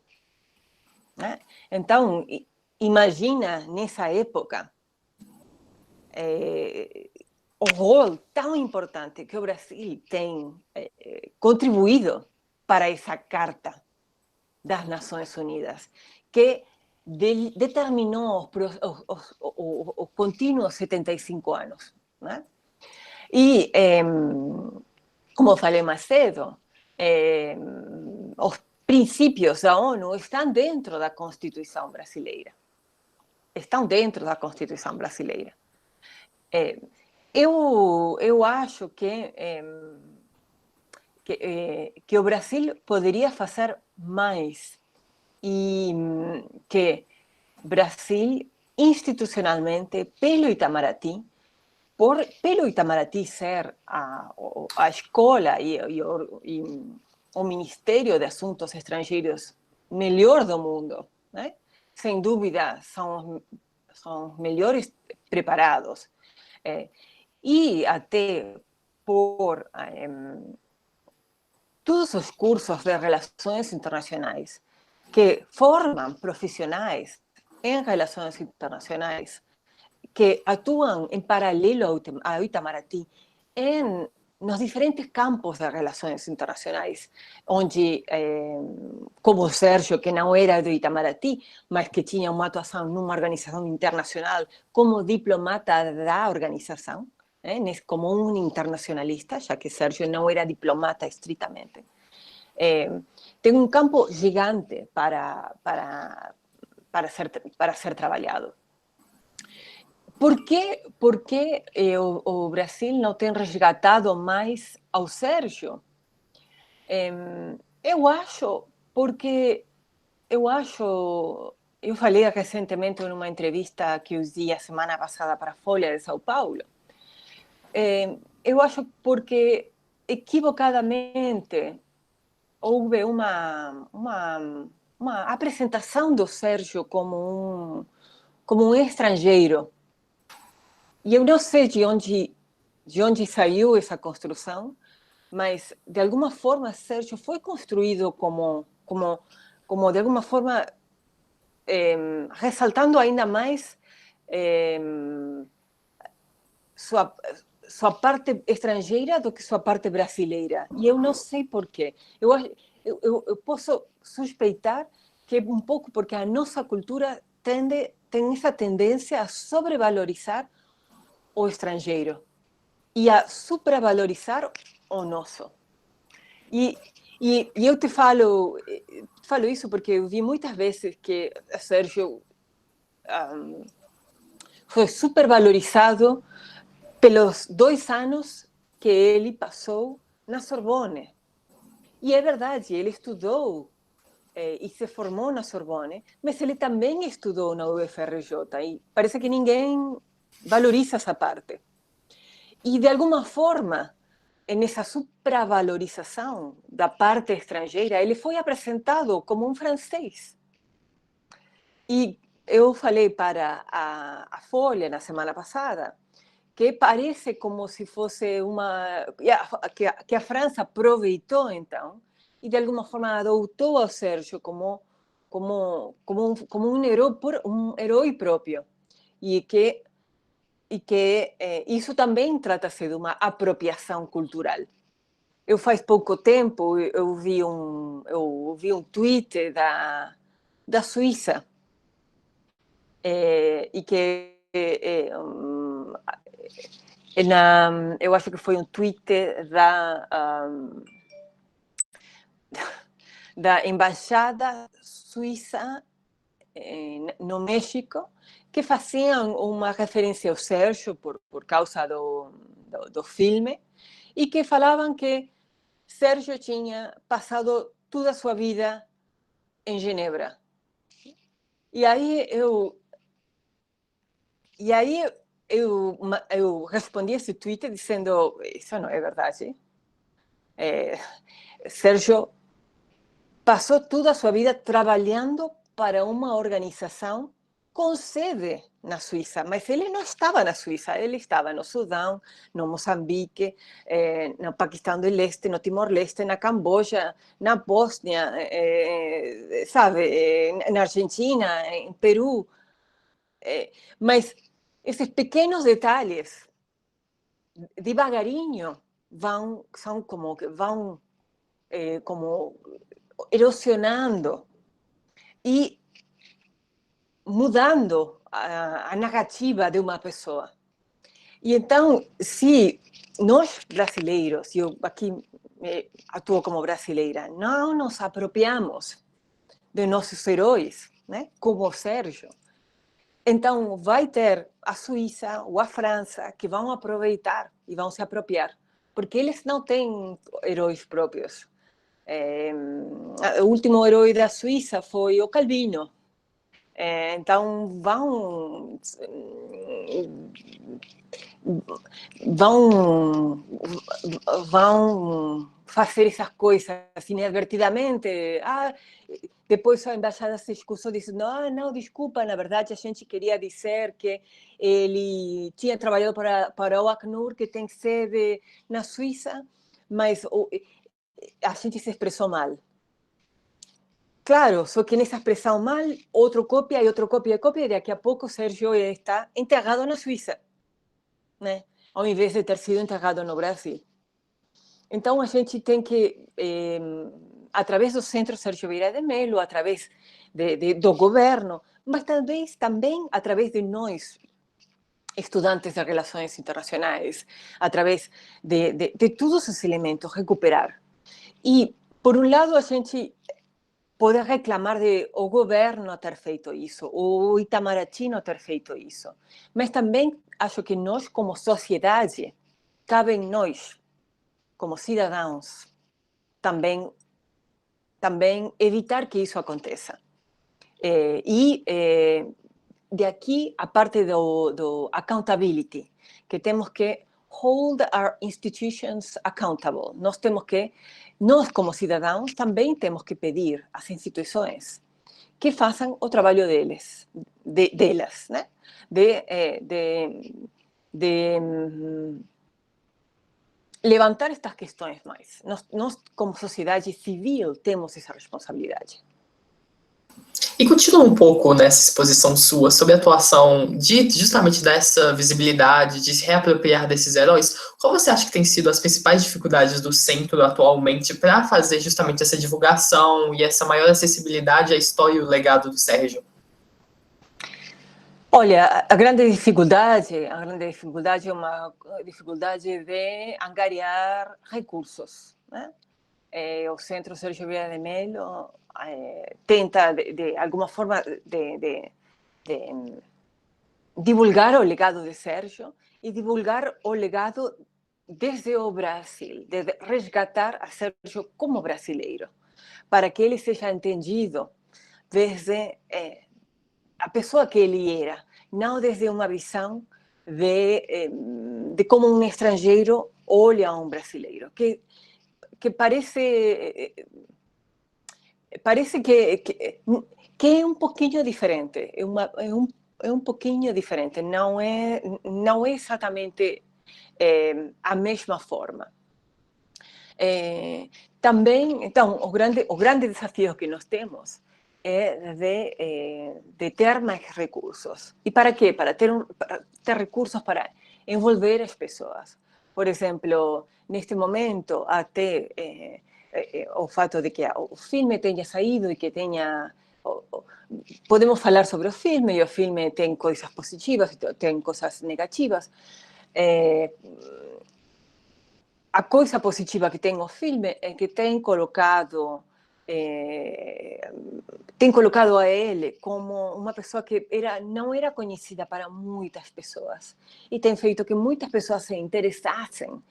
né? Então, imagina nessa época o rol tão importante que o Brasil tem contribuído para essa Carta das Nações Unidas, que determinou os contínuos 75 anos, né? E, como falei mais cedo, os princípios da ONU estão dentro da Constituição brasileira. Estão dentro da Constituição brasileira. Eu acho que o Brasil poderia fazer mais e que Brasil, institucionalmente, pelo Itamaraty ser a escola e o Ministério de Assuntos Estrangeiros melhor do mundo, né? Sem dúvida, são os melhores preparados. E até por todos os cursos de relações internacionais que formam profissionais em relações internacionais que atuam em paralelo ao Itamaraty nos diferentes campos das relações internacionais, onde, como o Sérgio, que não era do Itamaraty, mas que tinha uma atuação numa organização internacional como diplomata da organização, como um internacionalista, já que Sérgio não era diplomata estritamente. Tem um campo gigante para ser trabalhado. Por que o Brasil não tem resgatado mais ao Sérgio? Eu acho, porque eu falei recentemente numa entrevista que eu dei a semana passada para a Folha de São Paulo, eu acho porque equivocadamente houve uma apresentação do Sérgio como um estrangeiro. E eu não sei de onde saiu essa construção, mas de alguma forma Sérgio foi construído como de alguma forma ressaltando ainda mais sua parte estrangeira do que sua parte brasileira. E eu não sei por quê. Eu posso suspeitar que é um pouco porque a nossa cultura tem essa tendência a sobrevalorizar o estrangeiro e a supravalorizar o nosso. E eu te falo isso porque eu vi muitas vezes que Sérgio foi supervalorizado pelos 2 anos que ele passou na Sorbonne. E é verdade, ele estudou e se formou na Sorbonne, mas ele também estudou na UFRJ e parece que ninguém valoriza essa parte. E, de alguma forma, nessa supravalorização da parte estrangeira, ele foi apresentado como um francês. E eu falei para a Folha, na semana passada, que parece como se fosse que a França aproveitou, então, e, de alguma forma, adotou ao Sérgio como um herói próprio. E que isso também trata-se de uma apropriação cultural. Eu faz pouco tempo eu vi um tweet da Suíça e que eu acho que foi um tweet da embaixada suíça no México, que faziam uma referência ao Sérgio por causa do filme, e que falavam que Sérgio tinha passado toda a sua vida em Genebra. E aí eu respondi esse tweet dizendo: isso não é verdade. Sérgio passou toda a sua vida trabalhando para uma organização com sede na Suíça, mas ele não estava na Suíça, ele estava no Sudão, no Moçambique, no Paquistão do Leste, no Timor-Leste, na Camboja, na Bósnia, na Argentina, em Peru. Mas esses pequenos detalhes, devagarinho, vão como erosionando e mudando a narrativa de uma pessoa. E então, se nós brasileiros, eu aqui atuo como brasileira, não nos apropriamos de nossos heróis, né, como o Sérgio, então vai ter a Suíça ou a França que vão aproveitar e vão se apropriar, porque eles não têm heróis próprios. O último herói da Suíça foi o Calvino. Então vão fazer essas coisas inadvertidamente. Depois a embaixada se excusou dizendo: não, desculpa, na verdade a gente queria dizer que ele tinha trabalhado para o Acnur, que tem sede na Suíça, mas a gente se expressou mal. Claro, só que nessa expressão mal, outro copia e outro copia e copia, e daqui a pouco o Sérgio está enterrado na Suíça, né? Ao invés de ter sido enterrado no Brasil. Então, a gente tem que, através do Centro Sérgio Vieira de Mello, através do governo, mas também através de nós, estudantes de relações internacionais, através de todos esses elementos, recuperar. E, por um lado, a gente pode reclamar de o governo ter feito isso, ou o Itamaraty não ter feito isso, mas também acho que nós, como sociedade, cabe em nós, como cidadãos, também evitar que isso aconteça. De aqui a parte do accountability, que temos que hold our institutions accountable. Nós como cidadãos, também temos que pedir às instituições que façam o trabalho delas, né? Levantar estas questões mais. Nós, como sociedade civil, temos essa responsabilidade. E continua um pouco nessa exposição sua sobre a atuação de justamente dessa visibilidade, de se reapropriar desses heróis. Qual você acha que tem sido as principais dificuldades do centro atualmente para fazer justamente essa divulgação e essa maior acessibilidade à história e o legado do Sérgio? Olha, a grande dificuldade é uma dificuldade de angariar recursos, né? O Centro Sérgio Vieira de Mello tenta, de alguma forma, de divulgar o legado de Sérgio e divulgar o legado desde o Brasil, de resgatar a Sérgio como brasileiro, para que ele seja entendido desde a pessoa que ele era, não desde uma visão de como um estrangeiro olha um brasileiro, que parece que é um pouquinho diferente, é um pouquinho diferente, não é exatamente a mesma forma. Também, então, o grande desafio que nós temos é de ter mais recursos. E para quê? Para ter recursos para envolver as pessoas. Por exemplo, neste momento, até o fato de que o filme tenha saído e que tenha... Podemos falar sobre o filme, e o filme tem coisas positivas, tem coisas negativas. A coisa positiva que tem o filme é que tem colocado a ele como uma pessoa que não era conhecida para muitas pessoas e tem feito que muitas pessoas se interessassem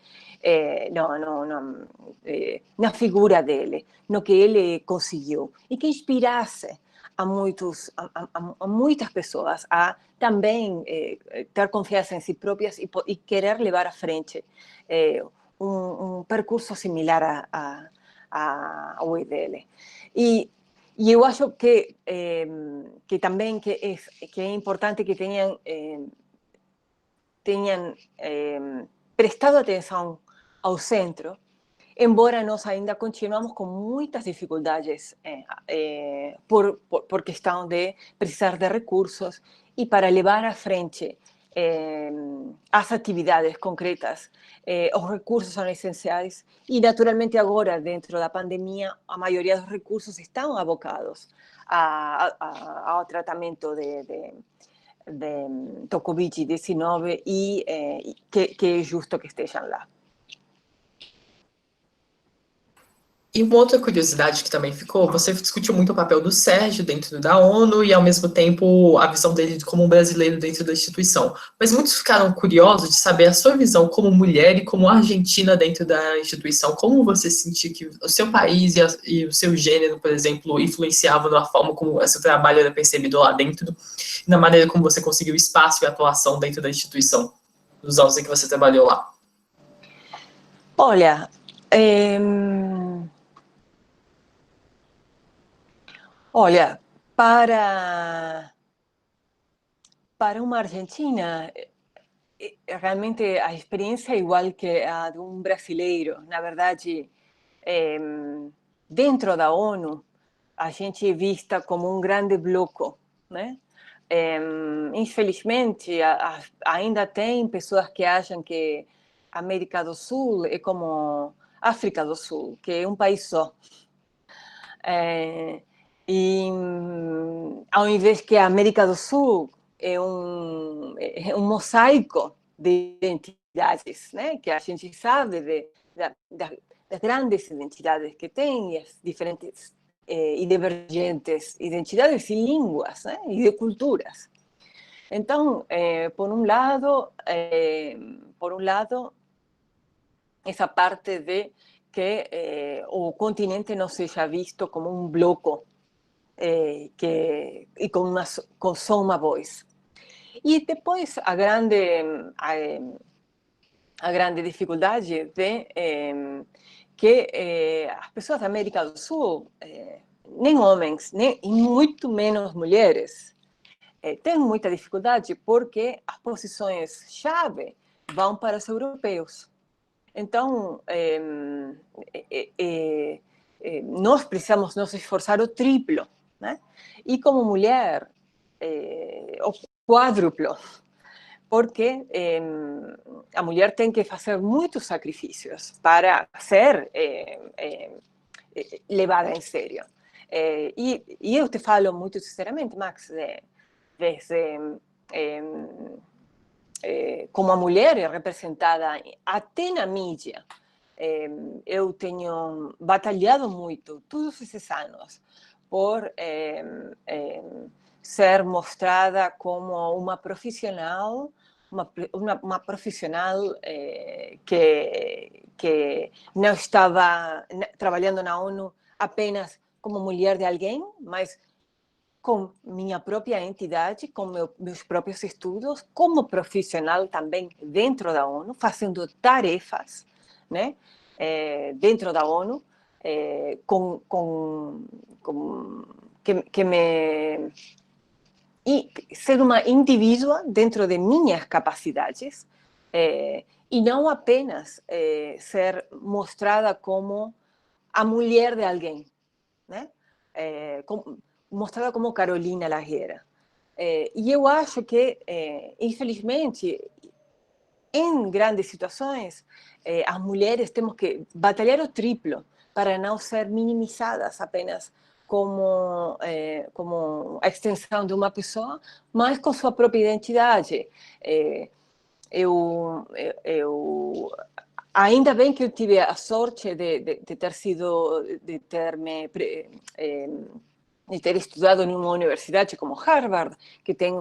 na figura dele, no que ele conseguiu e que inspirasse a muitas pessoas a também ter confiança em si próprias e querer levar à frente um percurso similar ao dele. E eu acho que também que é importante que tenham prestado atenção ao centro, embora nós ainda continuamos com muitas dificuldades por questão de precisar de recursos e para levar à frente as atividades concretas, os recursos são essenciais e, naturalmente, agora, dentro da pandemia, a maioria dos recursos estão abocados ao tratamento do Covid-19 e que é justo que estejam lá. E uma outra curiosidade que também ficou, você discutiu muito o papel do Sérgio dentro da ONU e, ao mesmo tempo, a visão dele como um brasileiro dentro da instituição. Mas muitos ficaram curiosos de saber a sua visão como mulher e como argentina dentro da instituição. Como você sentiu que o seu país e o seu gênero, por exemplo, influenciavam na forma como seu trabalho era percebido lá dentro e na maneira como você conseguiu espaço e atuação dentro da instituição, nos anos em que você trabalhou lá? Olha, para uma argentina, realmente a experiência é igual que a de um brasileiro. Na verdade, dentro da ONU, a gente é vista como um grande bloco, né? Infelizmente, ainda tem pessoas que acham que a América do Sul é como África do Sul, que é um país só. E ao invés que a América do Sul é um mosaico de identidades, né? Que a gente sabe das grandes identidades que tem, e as diferentes e divergentes identidades e línguas, né? E de culturas. Então, por um lado, essa parte de que o continente não seja visto como um bloco e com só uma voz. E depois a grande dificuldade de que as pessoas da América do Sul, nem homens, e muito menos mulheres, têm muita dificuldade porque as posições-chave vão para os europeus. Então, nós precisamos nos esforçar o triplo, né? E como mulher, o quádruplo, porque a mulher tem que fazer muitos sacrifícios para ser levada em sério. E eu te falo muito sinceramente, Max, desde como a mulher é representada até na mídia, eu tenho batalhado muito todos esses anos por ser mostrada como uma profissional, uma profissional que não estava trabalhando na ONU apenas como mulher de alguém, mas com minha própria entidade, com meus próprios estudos, como profissional também dentro da ONU, fazendo tarefas, né, dentro da ONU, e ser uma indivídua dentro de minhas capacidades, e não apenas ser mostrada como a mulher de alguém, né? Mostrada como Carolina Larreira. E eu acho que, infelizmente, em grandes situações, as mulheres temos que batalhar o triplo para não ser minimizadas apenas como a extensão de uma pessoa, mas com sua própria identidade. Ainda bem que eu tive a sorte de ter estudado em uma universidade como Harvard, que tem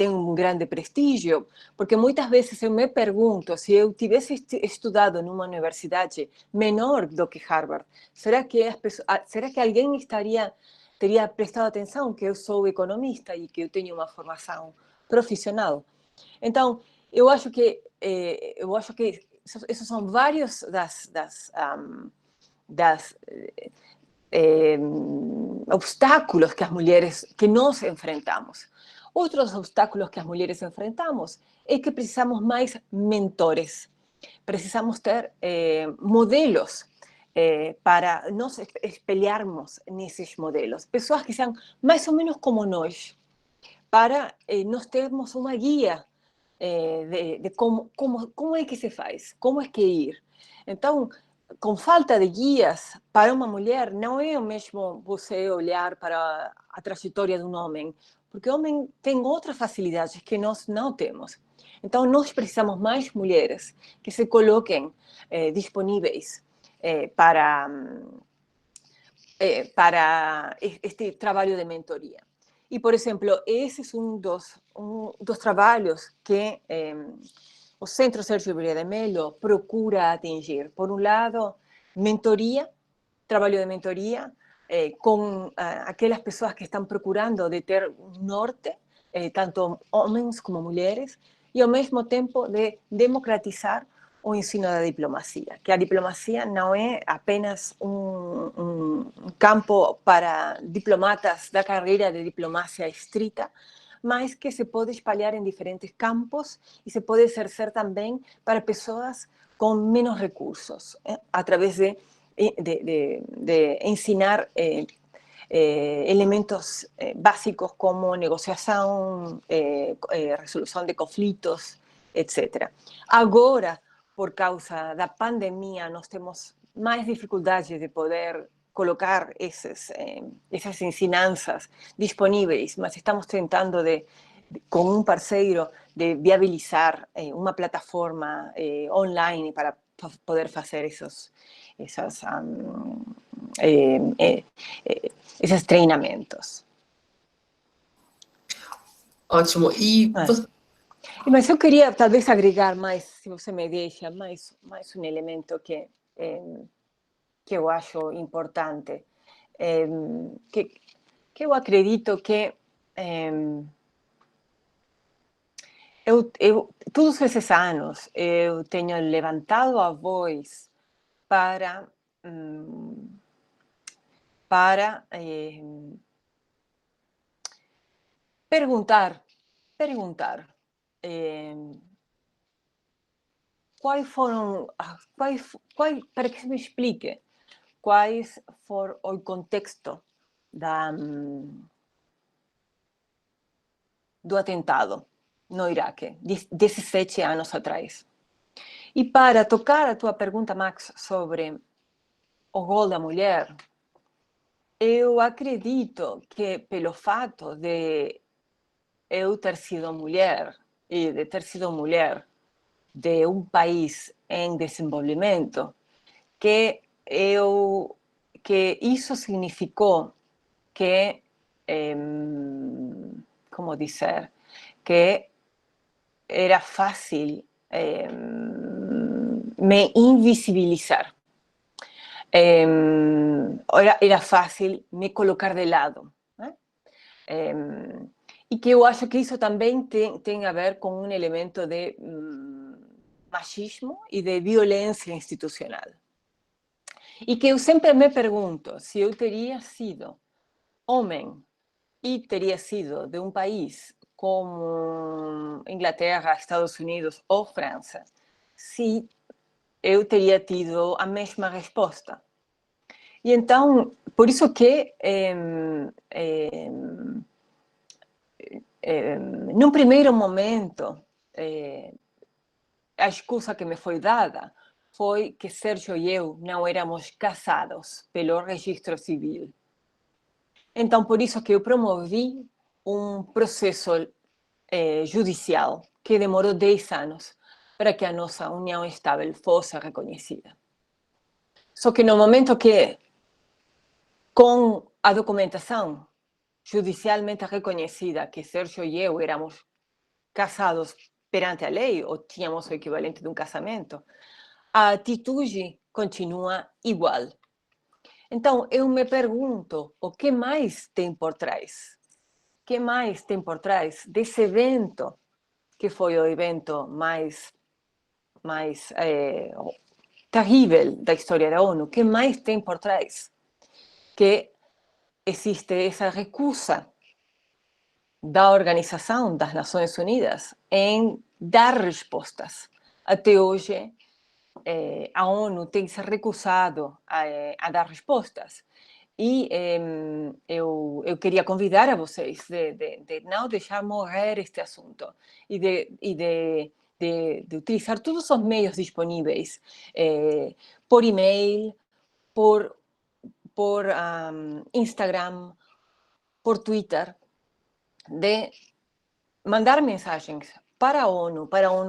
um grande prestígio, porque muitas vezes eu me pergunto, se eu tivesse estudado em uma universidade menor do que Harvard, será que alguém teria prestado atenção que eu sou economista e que eu tenho uma formação profissional? Então, eu acho que esses são vários obstáculos que nós enfrentamos. Outros obstáculos que as mulheres enfrentamos é que precisamos mais mentores, precisamos ter modelos para nos espelharmos nesses modelos, pessoas que sejam mais ou menos como nós, para nós termos uma guia de como é que se faz, como é que ir. Então, com falta de guias para uma mulher, não é o mesmo você olhar para a trajetória de um homem, porque o homem tem outras facilidades que nós não temos. Então, nós precisamos mais mulheres que se coloquem disponíveis para este trabalho de mentoria. E, por exemplo, esse é um dos trabalhos que o Centro Sérgio Vieira de Mello procura atingir. Por um lado, trabalho de mentoria com aquelas pessoas que estão procurando de ter um norte, tanto homens como mulheres, e ao mesmo tempo de democratizar o ensino da diplomacia, que a diplomacia não é apenas um campo para diplomatas da carreira de diplomacia estrita, mas que se pode espalhar em diferentes campos e se pode exercer também para pessoas com menos recursos, através de ensinar elementos básicos como negociação, resolução de conflitos, etc. Agora, por causa da pandemia, nós temos mais dificuldade de poder colocar essas ensinanças disponíveis, mas estamos tentando com um parceiro de viabilizar uma plataforma online para poder fazer esses treinamentos. Ótimo. Mas eu queria talvez agregar mais, se você me deixa, mais um elemento que eu acho importante, que eu acredito que todos esses anos eu tenho levantado a voz para perguntar quais foram, para que se me explique quais foi o contexto do atentado no Iraque, 17 anos atrás. E para tocar a tua pergunta, Max, sobre o rol da mulher, eu acredito que pelo fato de eu ter sido mulher e de ter sido mulher de um país em desenvolvimento, que isso significou que, como dizer, que era fácil me invisibilizar. Era fácil me colocar de lado. Né? E que eu acho que isso também tem a ver com um elemento de machismo e de violência institucional. E que eu sempre me pergunto se eu teria sido homem e teria sido de um país como Inglaterra, Estados Unidos ou França, se eu teria tido a mesma resposta. E então, por isso que num primeiro momento, a excusa que me foi dada foi que Sérgio e eu não éramos casados pelo registro civil. Então, por isso que eu promovi um processo judicial que demorou 10 anos para que a nossa união estável fosse reconhecida. Só que no momento que, com a documentação judicialmente reconhecida, que Sérgio e eu éramos casados perante a lei, ou tínhamos o equivalente de um casamento, a atitude continua igual. Então, eu me pergunto, o que mais tem por trás? O que mais tem por trás desse evento, que foi o evento mais terrível da história da ONU? O que mais tem por trás? Que existe essa recusa da Organização das Nações Unidas em dar respostas. Até hoje, a ONU tem se recusado a dar respostas. E eu queria convidar a vocês de não deixar morrer este assunto e de utilizar todos os meios disponíveis, por e-mail, por Instagram, por Twitter, de mandar mensagens para a ONU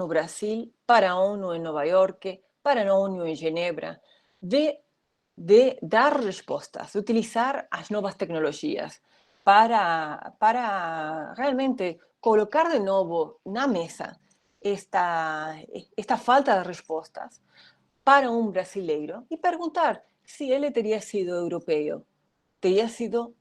Brasil, para a ONU em Nova York, para a ONU em Genebra, de dar respostas, de utilizar as novas tecnologias para realmente colocar de novo na mesa esta falta de respostas para um brasileiro e perguntar se ele teria sido europeu, teria sido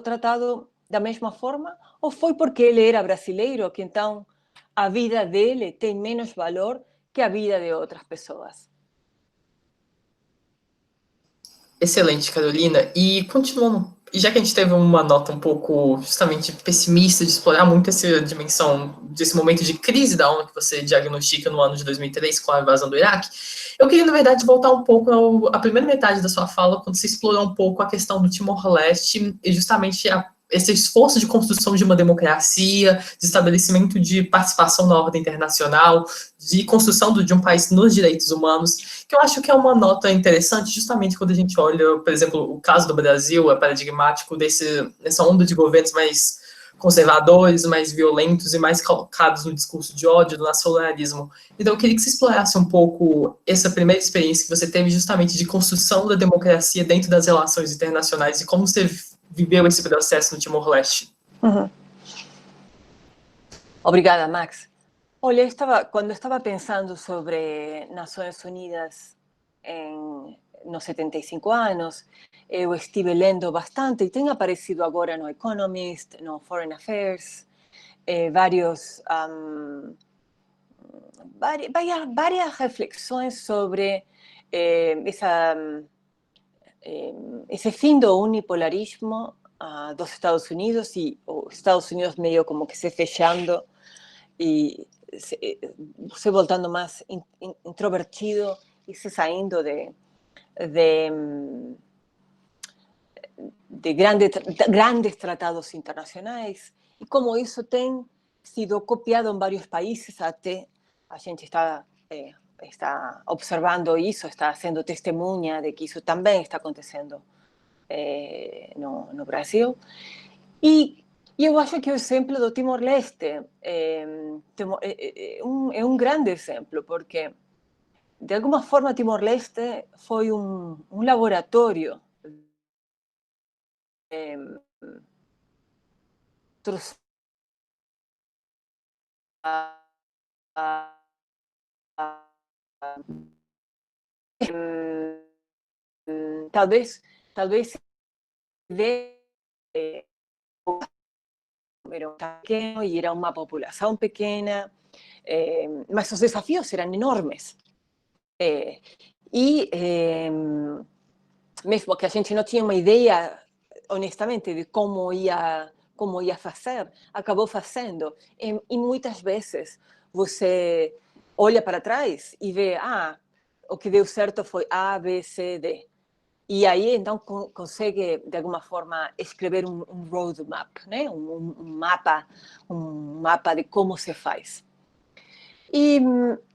tratado da mesma forma, ou foi porque ele era brasileiro que então a vida dele tem menos valor que a vida de outras pessoas? Excelente, Carolina. E continuando, já que a gente teve uma nota um pouco justamente pessimista de explorar muito essa dimensão desse momento de crise da ONU que você diagnostica no ano de 2003 com a invasão do Iraque, eu queria, na verdade, voltar um pouco à primeira metade da sua fala, quando você explorou um pouco a questão do Timor-Leste e justamente esse esforço de construção de uma democracia, de estabelecimento de participação na ordem internacional, de construção de um país nos direitos humanos, que eu acho que é uma nota interessante, justamente quando a gente olha, por exemplo, o caso do Brasil é paradigmático dessa onda de governos mais conservadores, mais violentos e mais calcados no discurso de ódio, do nacionalismo. Então, eu queria que você explorasse um pouco essa primeira experiência que você teve justamente de construção da democracia dentro das relações internacionais e como você viveu esse processo no Timor-Leste. Uhum. Obrigada, Max. Olha, quando estava pensando sobre Nações Unidas nos 75 anos, eu estive lendo bastante e tem aparecido agora no Economist, no Foreign Affairs, várias reflexões sobre esse fim do unipolarismo dos Estados Unidos e os Estados Unidos meio como que se fechando e se voltando mais introvertido e se saindo de grandes tratados internacionais e como isso tem sido copiado em vários países, até a gente está observando isso, está sendo testemunha de que isso também está acontecendo no Brasil. E eu acho que o exemplo do Timor-Leste é um grande exemplo, porque, de alguma forma, Timor-Leste foi um laboratório talvez era pequeno e era uma população pequena, mas os desafios eram enormes. Mesmo que a gente não tinha uma ideia, honestamente, de como ia fazer, acabou fazendo. E muitas vezes você olha para trás e vê, o que deu certo foi A, B, C, D. E aí, então, consegue, de alguma forma, escrever um roadmap, né? um mapa de como se faz. E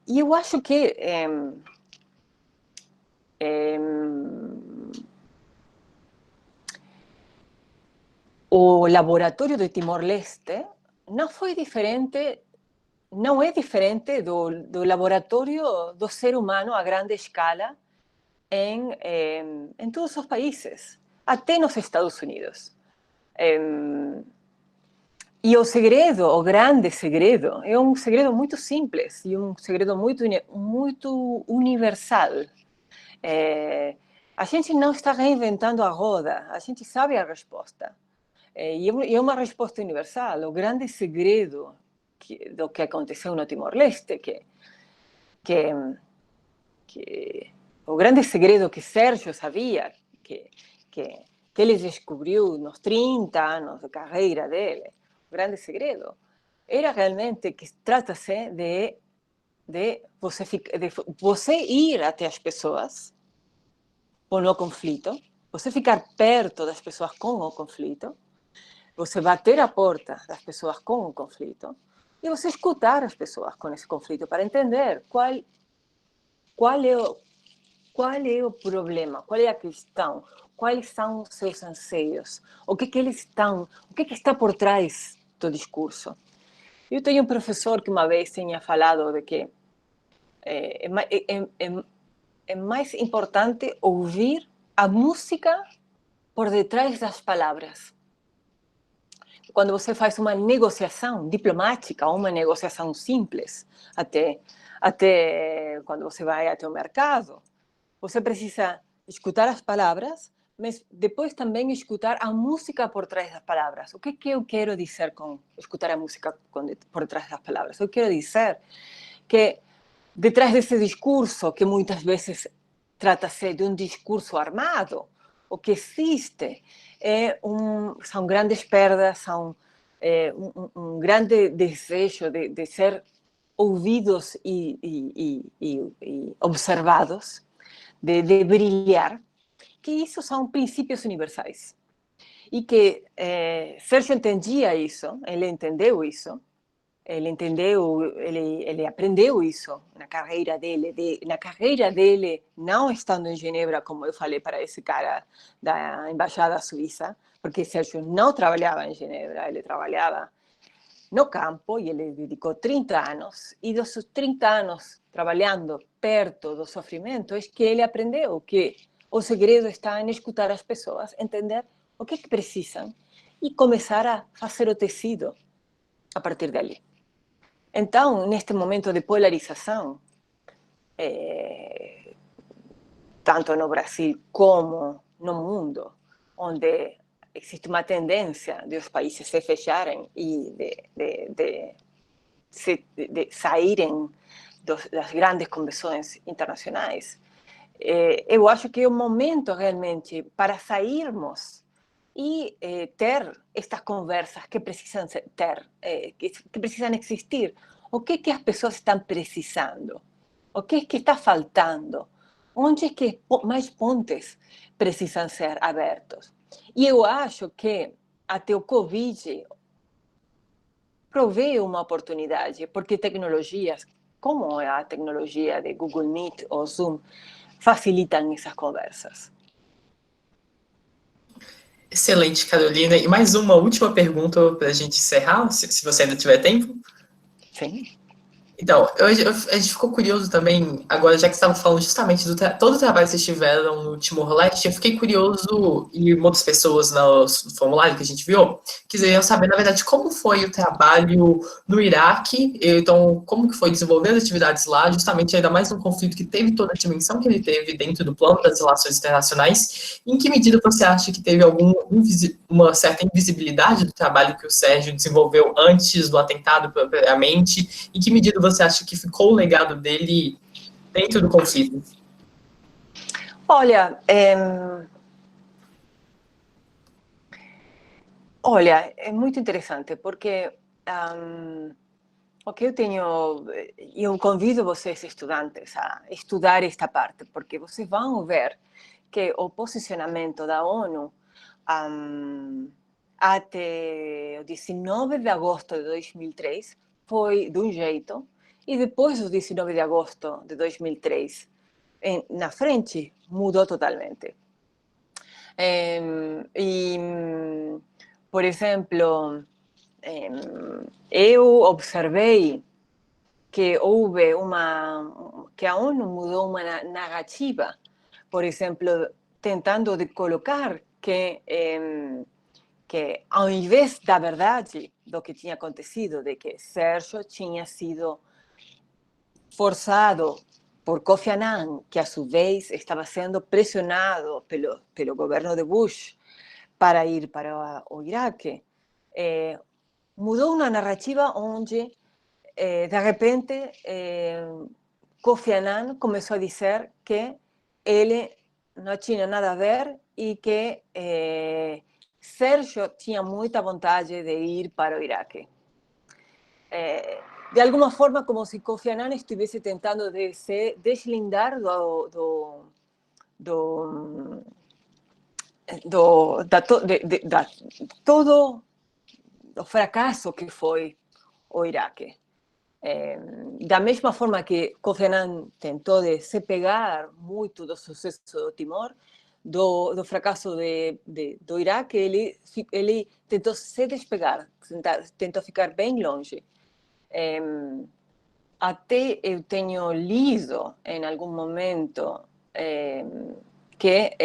eu acho que o laboratório de Timor-Leste não é diferente do laboratório do ser humano a grande escala em todos os países, até nos Estados Unidos. E o grande segredo, é um segredo muito simples e um segredo muito universal. A gente não está reinventando a roda, a gente sabe a resposta. E é uma resposta universal. O grande segredo do que aconteceu no Timor-Leste, que o grande segredo que Sérgio sabia, que ele descobriu nos 30 anos de carreira dele, o grande segredo era realmente que trata-se de você ir até as pessoas com o conflito, você ficar perto das pessoas com o conflito, você bater a porta das pessoas com o conflito e você escutar as pessoas com esse conflito para entender qual é o problema, qual é a questão, quais são os seus anseios, o que está por trás do discurso. Eu tenho um professor que uma vez tinha falado de que é mais importante ouvir a música por detrás das palavras. Quando você faz uma negociação diplomática ou uma negociação simples, até quando você vai até o mercado, você precisa escutar as palavras, mas depois também escutar a música por trás das palavras. O que eu quero dizer com escutar a música por trás das palavras? Eu quero dizer que detrás desse discurso, que muitas vezes trata-se de um discurso armado, o que existe são grandes perdas, são um grande desejo de ser ouvidos e observados, de brilhar, que isso são princípios universais. E que Sérgio entendia isso, ele entendeu isso, ele aprendeu isso na carreira dele, não estando em Genebra, como eu falei para esse cara da embaixada suíça, porque Sérgio não trabalhava em Genebra, ele trabalhava no campo e ele dedicou 30 anos, e dos 30 anos trabalhando perto do sofrimento, é que ele aprendeu que o segredo está em escutar as pessoas, entender o que precisam e começar a fazer o tecido a partir dali. Então, neste momento de polarização, tanto no Brasil como no mundo, onde existe uma tendência de os países se fecharem e de saírem das grandes convenções internacionais, eu acho que é o momento realmente para sairmos e ter estas conversas que precisam que precisam existir. O que as pessoas estão precisando? O que está faltando? Onde é que mais pontes precisam ser abertos? E eu acho que até o Covid provê uma oportunidade, porque tecnologias como a tecnologia de Google Meet ou Zoom facilitam essas conversas. Excelente, Carolina. E mais uma última pergunta para a gente encerrar, se você ainda tiver tempo. Sim. Então, a gente ficou curioso também, agora já que você estava falando justamente do todo o trabalho que vocês tiveram no Timor-Leste, eu fiquei curioso, e muitas pessoas no formulário que a gente viu, quiseriam saber, na verdade, como foi o trabalho no Iraque, então, como que foi desenvolver as atividades lá, justamente ainda mais num conflito que teve toda a dimensão que ele teve dentro do plano das relações internacionais, em que medida você acha que teve uma certa invisibilidade do trabalho que o Sérgio desenvolveu antes do atentado propriamente, em que medida você acha que ficou o legado dele dentro do conflito? Olha, é muito interessante, porque o que eu convido vocês, estudantes, a estudar esta parte, porque vocês vão ver que o posicionamento da ONU até o 19 de agosto de 2003 foi de um jeito, e depois do 19 de agosto de 2003, na frente, mudou totalmente. Por exemplo, eu observei que que a ONU mudou uma narrativa, por exemplo, tentando de colocar que ao invés da verdade do que tinha acontecido, de que Sérgio tinha sido forçado por Kofi Annan, que a su vez estava sendo pressionado pelo governo de Bush para ir para o Iraque, mudou uma narrativa onde, de repente, Kofi Annan começou a dizer que ele não tinha nada a ver e que Sérgio tinha muita vontade de ir para o Iraque. De alguma forma, como se Kofi Annan estivesse tentando de se deslindar todo o fracasso que foi o Iraque. Da mesma forma que Kofi Annan tentou de se pegar muito do sucesso do Timor, do fracasso do Iraque, ele tentou se despegar, tentou ficar bem longe. Até eu tenho lido em algum momento que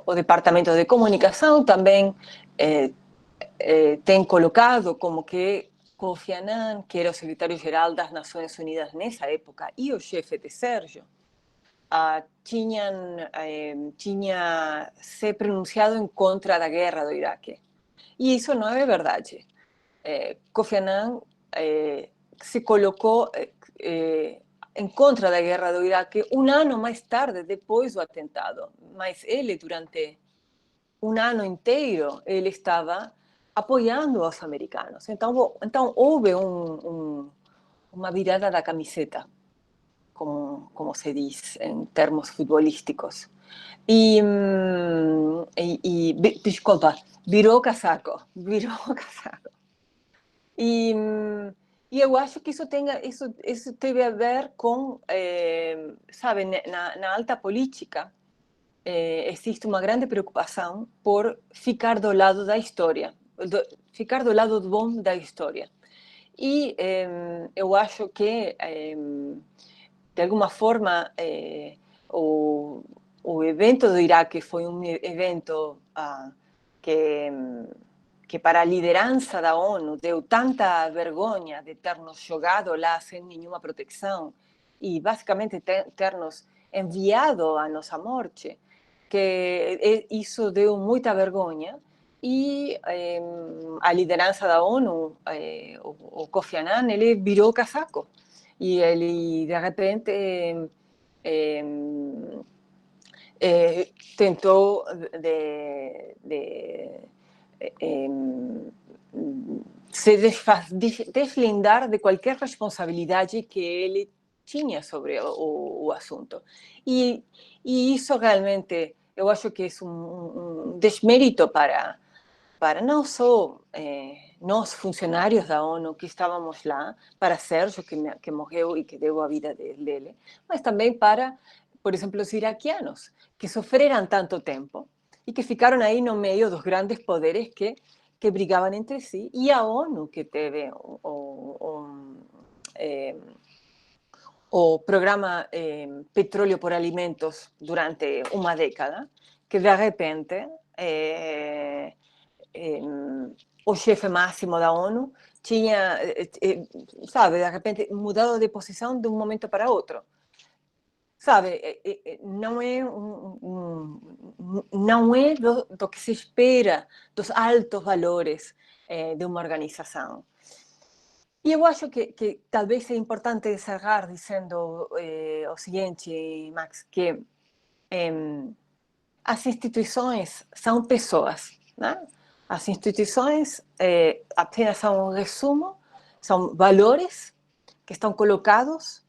o Departamento de Comunicação também tem colocado como que Kofi Annan, que era o secretário-geral das Nações Unidas nessa época, e o chefe de Sérgio, tinha se pronunciado em contra da guerra do Iraque. E isso não é verdade. Kofi Annan se colocou em contra da guerra do Iraque um ano mais tarde, depois do atentado. Mas ele, durante um ano inteiro, ele estava apoiando os americanos. Então houve uma virada da camiseta como se dice en términos futbolísticos. Y disculpa, viró casaco. E eu acho que isso teve a ver com, sabe, na alta política, existe uma grande preocupação por ficar do lado da história, ficar do lado bom da história. E eu acho que, de alguma forma, o evento do Iraque foi um evento que para a liderança da ONU deu tanta vergonha de ter nos jogado lá sem nenhuma proteção e basicamente ter nos enviado a nossa morte, que isso deu muita vergonha. E a liderança da ONU, o Kofi Annan, ele virou casaco. E ele, de repente, tentou se deslindar de qualquer responsabilidade que ele tinha sobre o assunto. E isso realmente, eu acho que é um desmérito para não só nós, funcionários da ONU, que estávamos lá, para Sérgio, que morreu e que deu a vida dele, mas também para, por exemplo, os iraquianos, que sofreram tanto tempo e que ficaram aí no meio dos grandes poderes que brigavam entre si, e a ONU, que teve o programa Petróleo por Alimentos durante uma década, que de repente o chefe máximo da ONU tinha, sabe, de repente mudado de posição de um momento para outro. Sabe, não é do que se espera, dos altos valores de uma organização. E eu acho que talvez é importante encerrar dizendo o seguinte, Max, que as instituições são pessoas, né? As instituições apenas são um resumo, são valores que estão colocados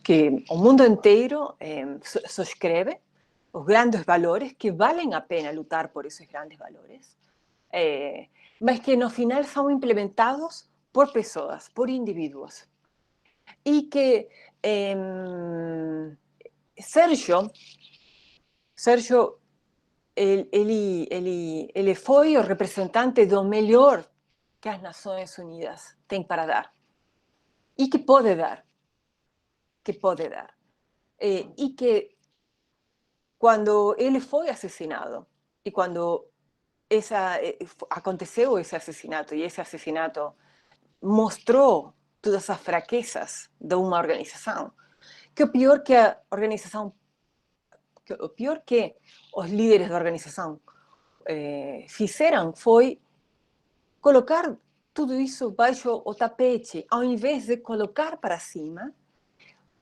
que o mundo inteiro subscreve, os grandes valores, que valem a pena lutar por esses grandes valores, mas que no final são implementados por pessoas, por indivíduos. E que Sérgio, ele foi o representante do melhor que as Nações Unidas têm para dar. E que pode dar. E que quando ele foi assassinado, e quando aconteceu esse assassinato, e esse assassinato mostrou todas as fraquezas de uma organização, que o pior que a organização, o pior que os líderes da organização fizeram foi colocar tudo isso baixo o tapete, ao invés de colocar para cima,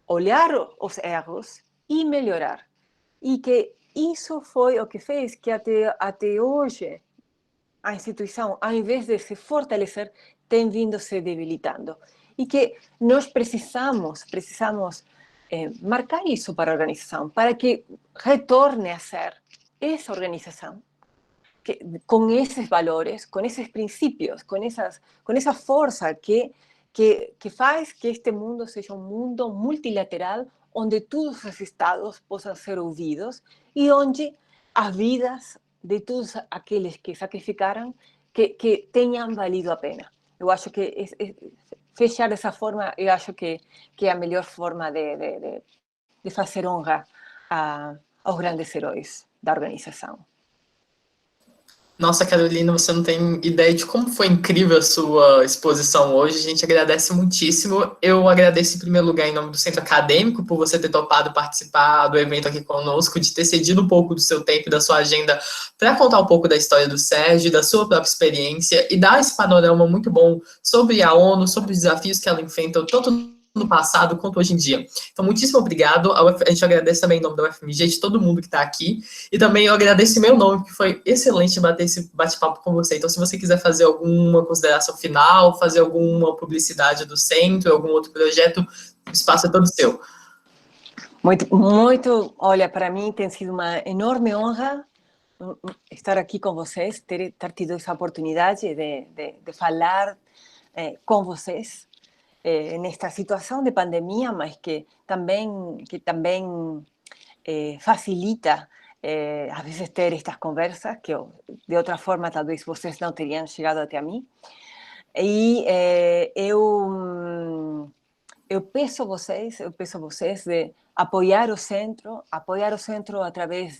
olhar os erros e melhorar. E que isso foi o que fez que até hoje a instituição, ao invés de se fortalecer, tem vindo se debilitando. E que nós precisamos marcar isso para a organização, para que retorne a ser essa organização com esses valores, com esses princípios, com essa força que faz que este mundo seja um mundo multilateral, onde todos os estados possam ser ouvidos e onde as vidas de todos aqueles que sacrificaram que tenham valido a pena. Eu acho que fechar dessa forma, eu acho que é a melhor forma de fazer honra aos grandes heróis da organização. Nossa, Carolina, você não tem ideia de como foi incrível a sua exposição hoje. A gente agradece muitíssimo. Eu agradeço, em primeiro lugar, em nome do Centro Acadêmico, por você ter topado participar do evento aqui conosco, de ter cedido um pouco do seu tempo e da sua agenda para contar um pouco da história do Sérgio, da sua própria experiência e dar esse panorama muito bom sobre a ONU, sobre os desafios que ela enfrenta, tanto no passado quanto hoje em dia. Então, muitíssimo obrigado. A gente agradece também em nome da UFMG, de todo mundo que está aqui. E também eu agradeço em meu nome, que foi excelente bater esse bate-papo com você. Então, se você quiser fazer alguma consideração final, fazer alguma publicidade do centro, algum outro projeto, o espaço é todo seu. Olha, para mim tem sido uma enorme honra estar aqui com vocês, ter tido essa oportunidade de falar com vocês nesta situação de pandemia, mas que também facilita a vezes ter estas conversas que de outra forma talvez vocês não teriam chegado até a mim. E eu peço a vocês de apoiar o centro através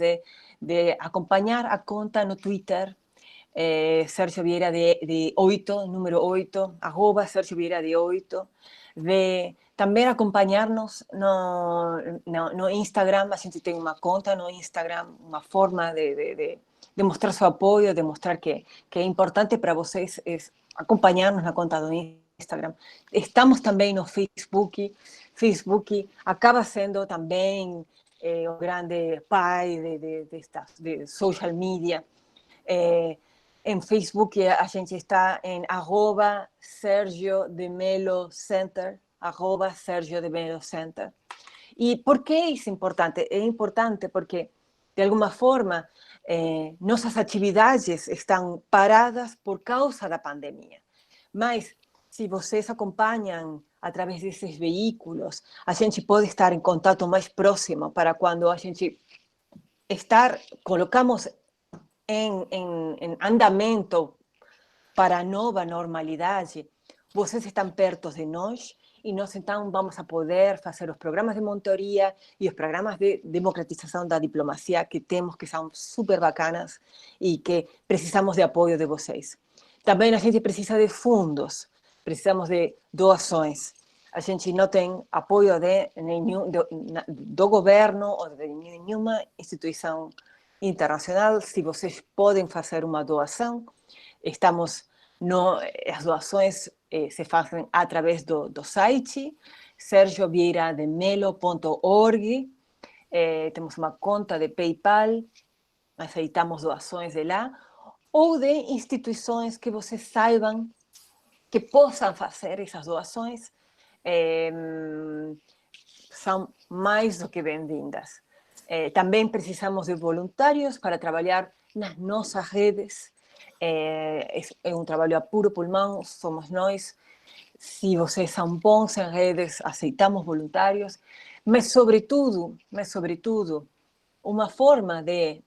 de acompanhar a conta no Twitter, Sérgio Vieira de 8, número 8, @Sérgio Vieira de 8, de também acompanhar-nos no Instagram. A gente tem uma conta no Instagram, uma forma de mostrar seu apoio, de mostrar que é importante para vocês acompanhar-nos na conta do Instagram. Estamos também no Facebook. Facebook acaba sendo também o grande pai de social media. Em Facebook a gente está em @Sergio de Melo Center, @Sergio de Melo Center. E por que isso é importante? É importante porque, de alguma forma, nossas atividades estão paradas por causa da pandemia. Mas, se vocês acompanham através desses veículos, a gente pode estar em contato mais próximo para quando a gente colocamos em andamento para a nova normalidade, vocês estão perto de nós e nós então vamos a poder fazer os programas de monitoria e os programas de democratização da diplomacia que temos, que são super bacanas e que precisamos de apoio de vocês. Também a gente precisa de fundos, precisamos de doações. A gente não tem apoio do governo ou de nenhuma instituição internacional. Se vocês podem fazer uma doação, as doações se fazem através do site sergiovieirademelo.org. Temos uma conta de PayPal, aceitamos doações de lá, ou de instituições que vocês saibam que possam fazer essas doações, são mais do que bem-vindas. Também precisamos de voluntários para trabalhar nas nossas redes. É um trabalho a puro pulmão, somos nós. Se vocês são bons em redes, aceitamos voluntários. Mas, sobretudo, uma forma de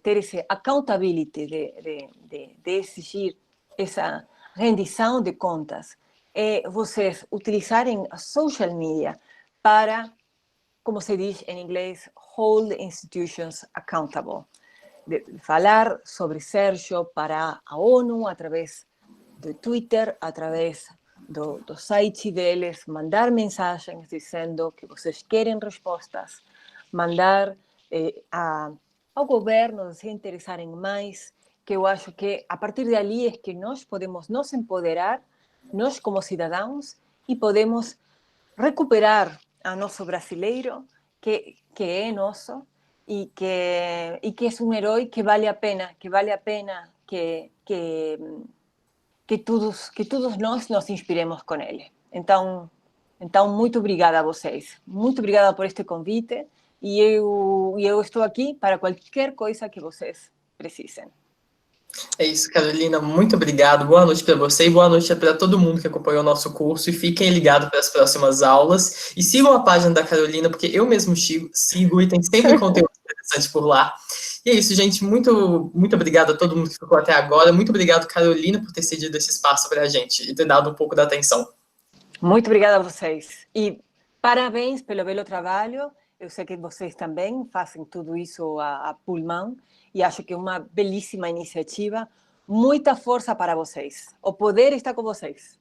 ter esse accountability, de exigir essa rendição de contas, é vocês utilizarem a social media para, como se diz em inglês, hold institutions accountable. De falar sobre Sérgio para a ONU através do Twitter, através do site deles, mandar mensagens dizendo que vocês querem respostas, mandar ao governo se interessarem mais, que eu acho que a partir de ali é que nós podemos nos empoderar, nós como cidadãos, e podemos recuperar a nosso brasileiro, que é nosso, e que é um herói que vale a pena que todos nós nos inspiremos com ele. Então, muito obrigada a vocês. Muito obrigada por este convite. E eu estou aqui para qualquer coisa que vocês precisem. É isso, Carolina. Muito obrigado. Boa noite para você e boa noite para todo mundo que acompanhou o nosso curso. E fiquem ligados para as próximas aulas. E sigam a página da Carolina, porque eu mesmo sigo e tem sempre conteúdo interessante por lá. E é isso, gente. Muito, muito obrigado a todo mundo que ficou até agora. Muito obrigado, Carolina, por ter cedido esse espaço para a gente e ter dado um pouco da atenção. Muito obrigada a vocês. E parabéns pelo belo trabalho. Eu sei que vocês também fazem tudo isso a pulmão e acho que é uma belíssima iniciativa. Muita força para vocês. O poder está com vocês.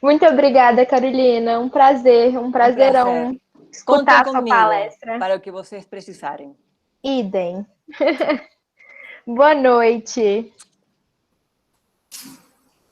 Muito obrigada, Carolina. Um prazerão escutar a sua palestra. Para o que vocês precisarem. Idem. Boa noite.